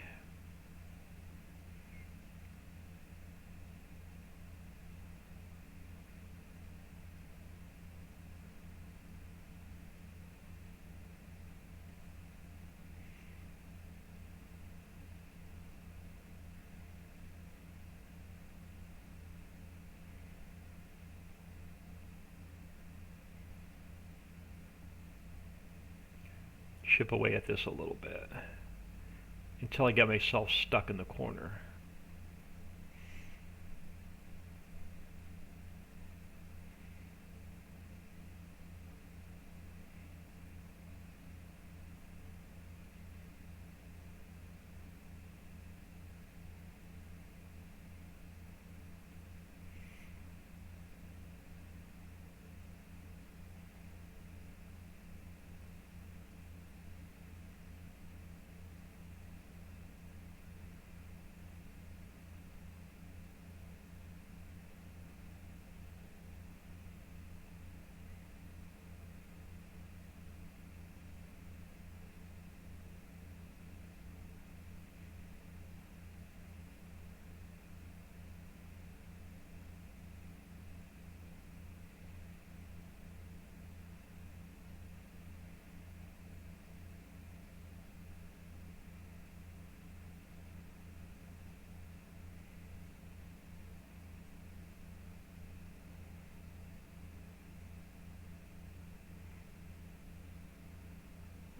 Chip away at this a little bit until I get myself stuck in the corner.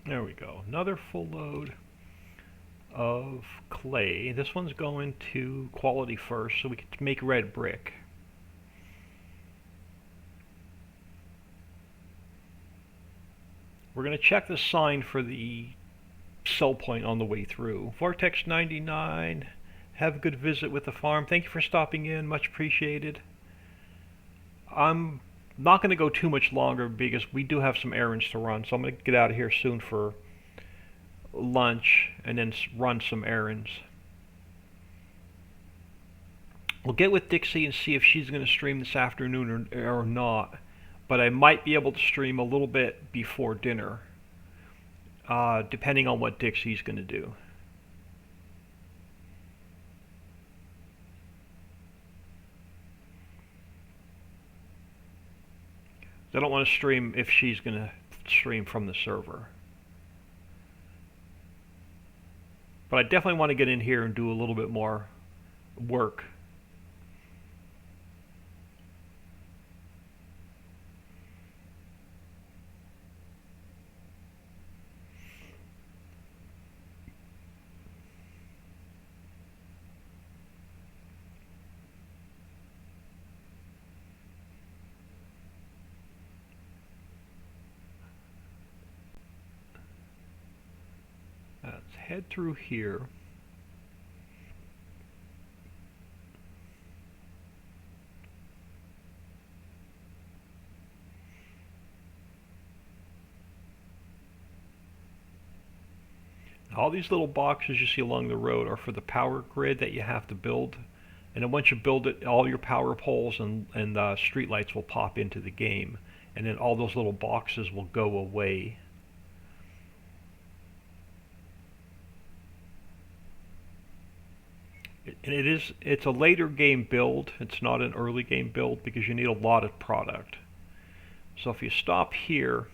There we go. Another full load of clay. This one's going to quality first so we can make red brick. We're going to check the sign for the sell point on the way through. Vortex 99, have a good visit with the farm. Thank you for stopping in, much appreciated. I'm not going to go too much longer because we do have some errands to run, so I'm going to get out of here soon for lunch and then run some errands. We'll get with Dixie and see if she's going to stream this afternoon or not, but I might be able to stream a little bit before dinner, depending on what Dixie's going to do. I don't want to stream if she's going to stream from the server. But I definitely want to get in here and do a little bit more work. Let's head through here. All these little boxes you see along the road are for the power grid that you have to build. And then once you build it, all your power poles and street lights will pop into the game. And then all those little boxes will go away. And it's a later game build. It's not an early game build because you need a lot of product. So if you stop here,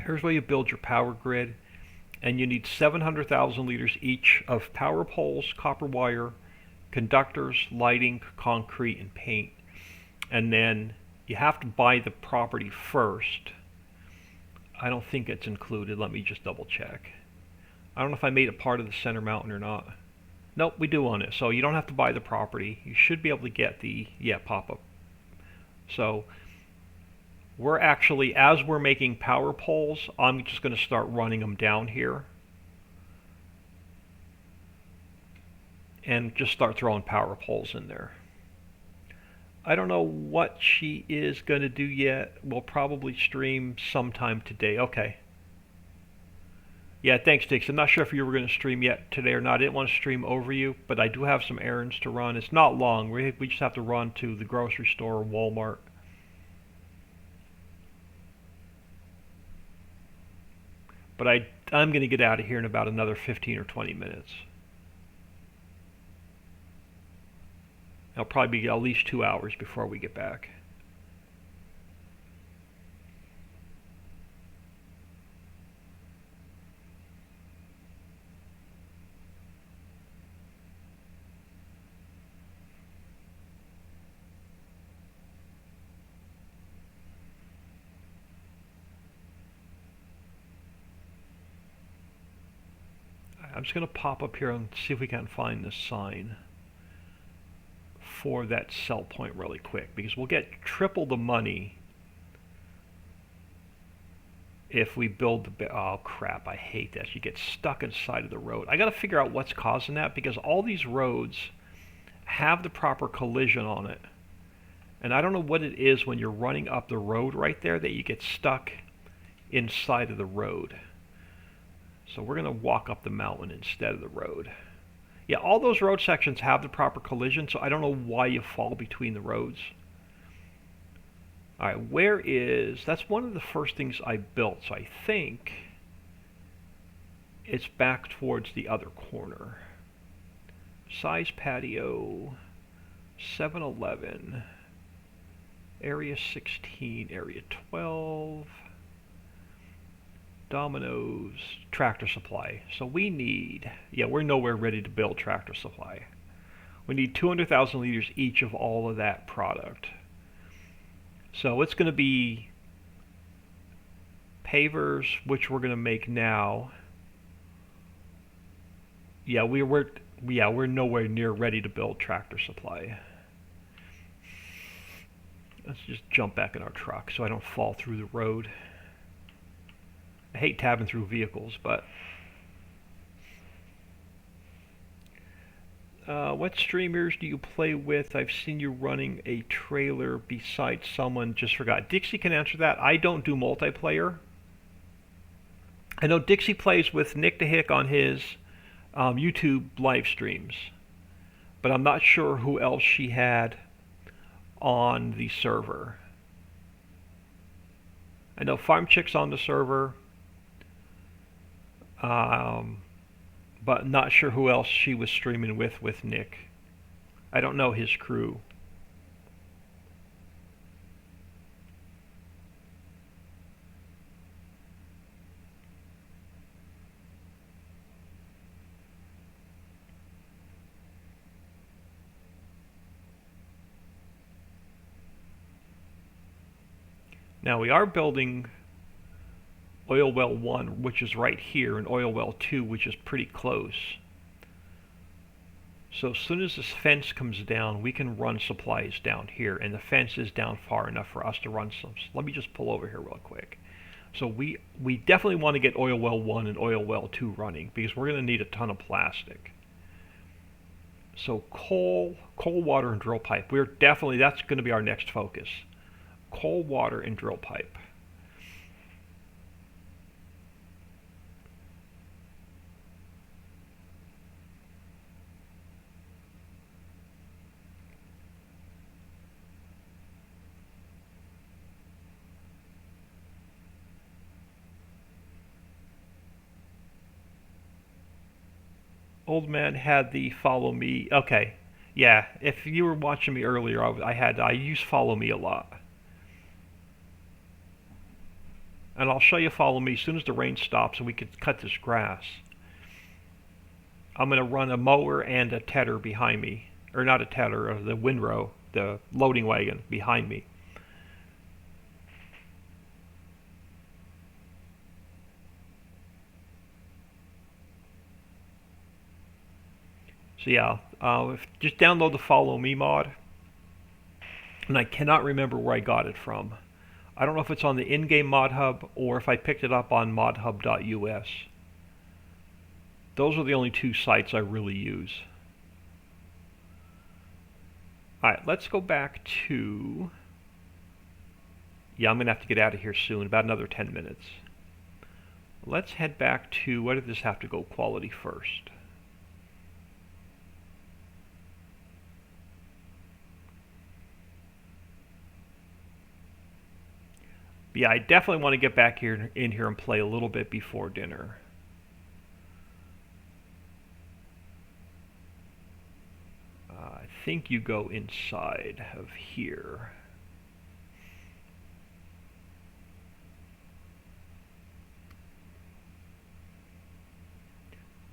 here's where you build your power grid. And you need 700,000 liters each of power poles, copper wire, conductors, lighting, concrete, and paint. And then you have to buy the property first. I don't think it's included. Let me just double check. I don't know if I made it part of the center mountain or not. Nope, we do own it. So you don't have to buy the property. You should be able to get the, pop-up. So we're actually, as we're making power poles, I'm just going to start running them down here. And just start throwing power poles in there. I don't know what she is going to do yet. We'll probably stream sometime today. Okay. Yeah, thanks, Dix. I'm not sure if you were going to stream yet today or not. I didn't want to stream over you, but I do have some errands to run. It's not long. We just have to run to the grocery store or Walmart. But I'm going to get out of here in about another 15 or 20 minutes. It'll probably be at least 2 hours before we get back. I'm just going to pop up here and see if we can find the sign for that sell point really quick, because we'll get triple the money if we build the... Oh crap, I hate that. You get stuck inside of the road. I got to figure out what's causing that, because all these roads have the proper collision on it. And I don't know what it is when you're running up the road right there that you get stuck inside of the road. So we're going to walk up the mountain instead of the road. Yeah, all those road sections have the proper collision, so I don't know why you fall between the roads. All right, where is... That's one of the first things I built, so I think it's back towards the other corner. Size patio, 7-Eleven, area 16, area 12... Domino's, Tractor Supply. So we need, we're nowhere ready to build Tractor Supply. We need 200,000 liters each of all of that product. So it's going to be pavers, which we're going to make now. Yeah, we're nowhere near ready to build Tractor Supply. Let's just jump back in our truck so I don't fall through the road. I hate tabbing through vehicles, but what streamers do you play with? I've seen you running a trailer besides someone, just forgot. Dixie can answer that. I don't do multiplayer. I know Dixie plays with Nick the Hick on his YouTube live streams, but I'm not sure who else she had on the server. I know Farm Chick's on the server. But not sure who else she was streaming with Nick. I don't know his crew. Now we are building oil well 1, which is right here, and oil well 2, which is pretty close. So as soon as this fence comes down, we can run supplies down here, and the fence is down far enough for us to run some. Let me just pull over here real quick. So we definitely want to get oil well 1 and oil well 2 running, because we're going to need a ton of plastic. So coal, water, and drill pipe. That's going to be our next focus. Coal, water, and drill pipe. Old man had the follow me. Okay, yeah. If you were watching me earlier, I use follow me a lot, and I'll show you follow me as soon as the rain stops and we can cut this grass. I'm gonna run a mower and a tedder behind me, or not a tedder, the windrow, the loading wagon behind me. So yeah, just download the Follow Me mod. And I cannot remember where I got it from. I don't know if it's on the in-game mod hub or if I picked it up on modhub.us. Those are the only two sites I really use. Alright, let's go back to... Yeah, I'm going to have to get out of here soon, about another 10 minutes. Let's head back to, where did this have to go quality first? Yeah, I definitely want to get back here in here and play a little bit before dinner. I think you go inside of here.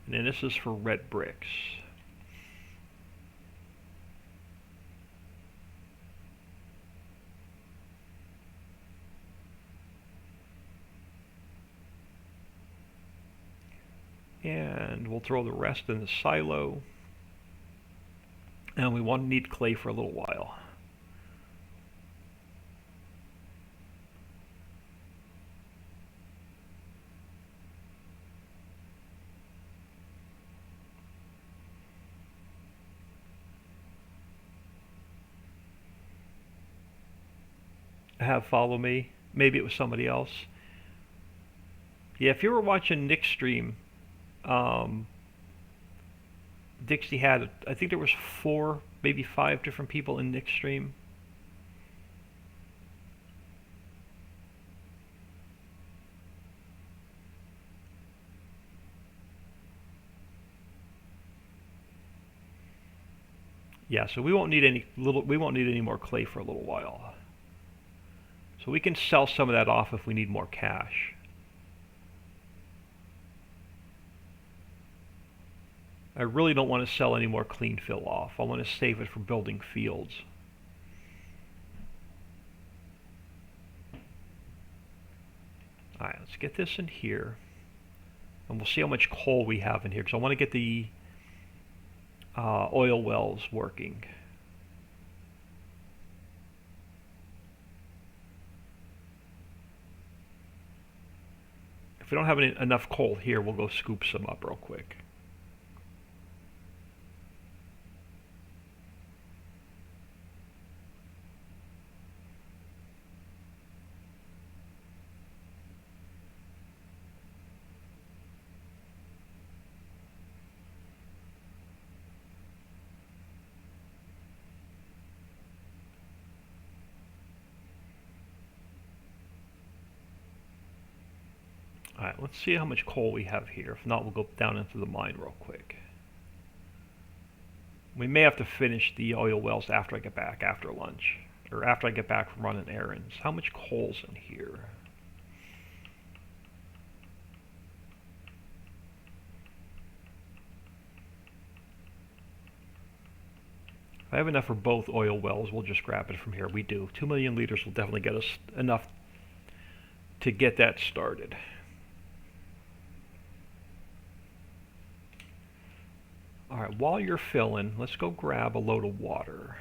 And then this is for red bricks. And we'll throw the rest in the silo. And we won't need clay for a little while. Have follow me. Maybe it was somebody else. Yeah, if you were watching Nick's stream, Dixie had, I think there was 4, maybe 5 different people in Nick's stream. Yeah, so we won't need any more clay for a little while. So we can sell some of that off if we need more cash. I really don't want to sell any more clean fill off. I want to save it for building fields. Alright, let's get this in here. And we'll see how much coal we have in here, because I want to get the oil wells working. If we don't have enough coal here, we'll go scoop some up real quick. Alright, let's see how much coal we have here. If not, we'll go down into the mine real quick. We may have to finish the oil wells after I get back after lunch. Or after I get back from running errands. How much coal's in here? If I have enough for both oil wells, we'll just grab it from here. We do. 2 million liters will definitely get us enough to get that started. Alright, while you're filling, let's go grab a load of water.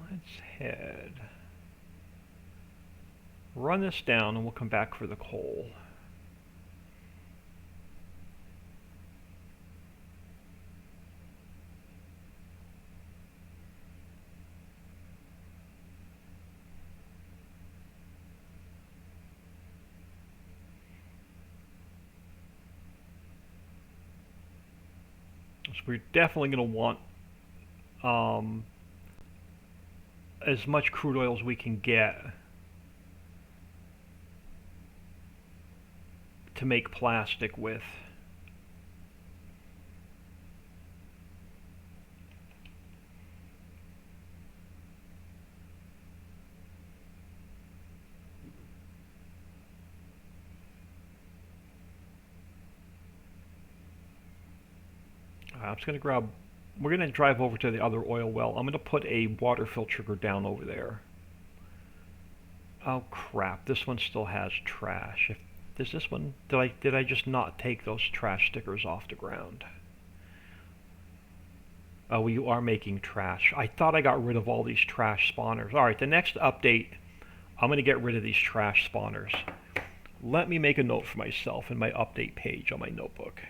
Let's head. Run this down and we'll come back for the coal. So we're definitely going to want as much crude oil as we can get to make plastic with. I'm just going to grab, we're going to drive over to the other oil well. I'm going to put a water filter down over there. Oh crap, this one still has trash. Does this one, did I just not take those trash stickers off the ground? Oh, well, you are making trash. I thought I got rid of all these trash spawners. Alright, the next update, I'm going to get rid of these trash spawners. Let me make a note for myself in my update page on my notebook.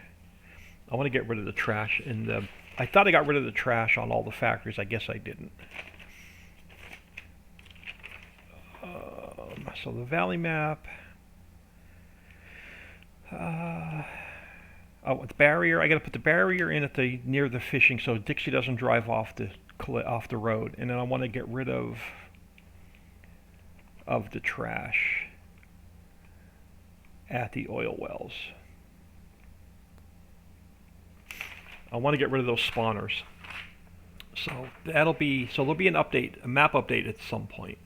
I want to get rid of the trash in the... I thought I got rid of the trash on all the factories. I guess I didn't. So the valley map... oh, the barrier. I got to put the barrier in at the near the fishing so Dixie doesn't drive off the road. And then I want to get rid of the trash at the oil wells. I want to get rid of those spawners. So there'll be an update, a map update at some point.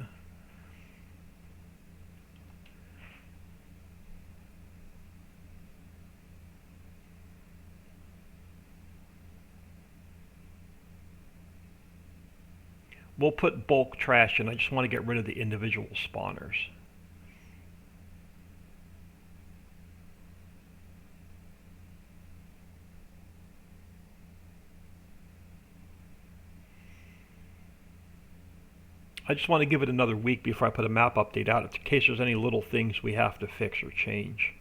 We'll put bulk trash in. I just want to get rid of the individual spawners. I just want to give it another week before I put a map update out in case there's any little things we have to fix or change.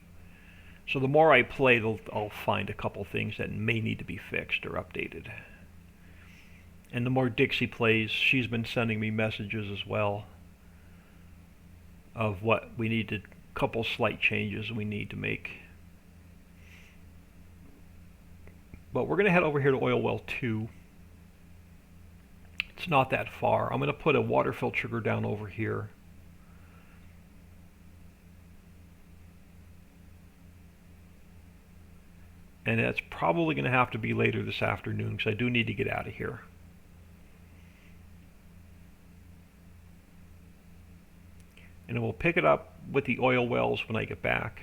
So the more I play, I'll find a couple things that may need to be fixed or updated. And the more Dixie plays, she's been sending me messages as well of what we need to, couple slight changes we need to make. But we're going to head over here to oil well 2. It's not that far. I'm going to put a water filter down over here. And that's probably going to have to be later this afternoon because I do need to get out of here. And then we'll pick it up with the oil wells when I get back.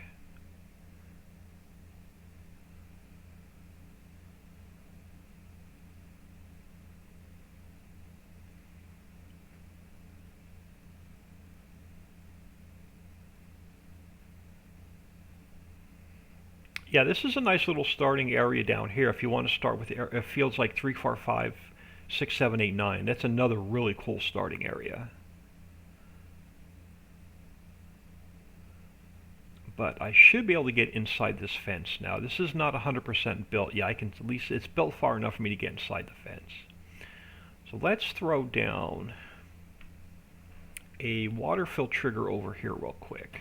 Yeah, this is a nice little starting area down here if you want to start with fields like 3, 4, 5, 6, 7, 8, 9. That's another really cool starting area. But I should be able to get inside this fence now. This is not 100% built. Yeah, I can at least, it's built far enough for me to get inside the fence. So let's throw down a water fill trigger over here real quick.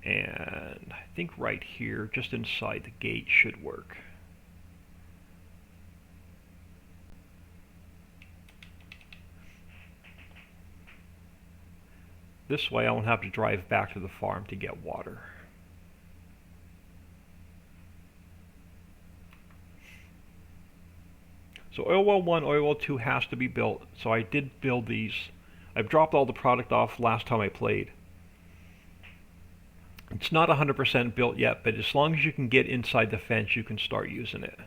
And I think right here, just inside the gate, should work. This way I won't have to drive back to the farm to get water. So oil well 1, oil well 2 has to be built. So I did build these. I've dropped all the product off last time I played. It's not 100% built yet, but as long as you can get inside the fence, you can start using it.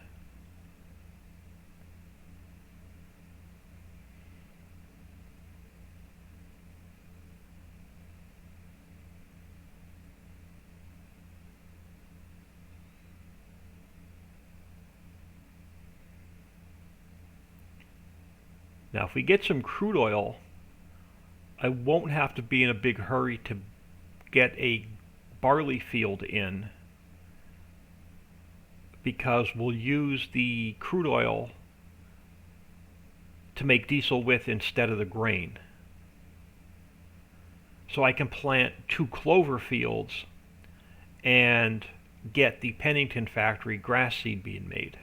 Now, if we get some crude oil, I won't have to be in a big hurry to get a barley field in because we'll use the crude oil to make diesel with instead of the grain. So I can plant 2 clover fields and get the Pennington factory grass seed being made.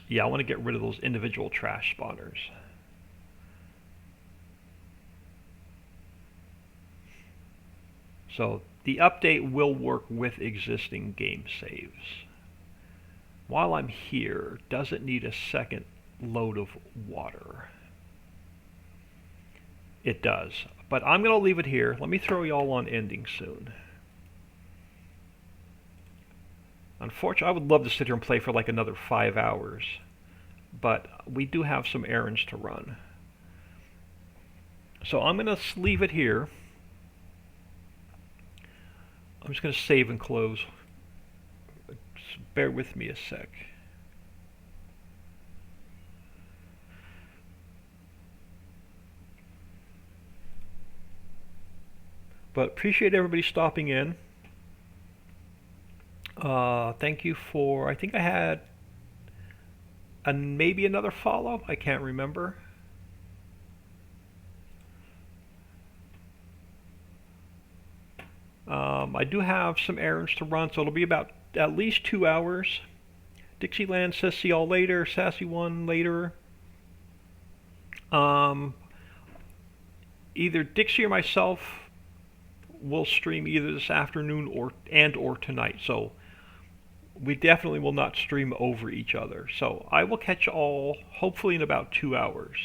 Yeah, I want to get rid of those individual trash spawners. So the update will work with existing game saves. While I'm here, does it need a second load of water. It does. But I'm going to leave it here. Let me throw y'all on ending soon. Unfortunately, I would love to sit here and play for like another 5 hours. But we do have some errands to run. So I'm going to leave it here. I'm just going to save and close. Just bear with me a sec. But appreciate everybody stopping in. Thank you for, I think I had maybe another follow. I can't remember. I do have some errands to run, so it'll be about at least 2 hours. Dixieland says see y'all later. Sassy One later. Either Dixie or myself will stream either this afternoon or tonight. So we definitely will not stream over each other. So I will catch all hopefully in about 2 hours.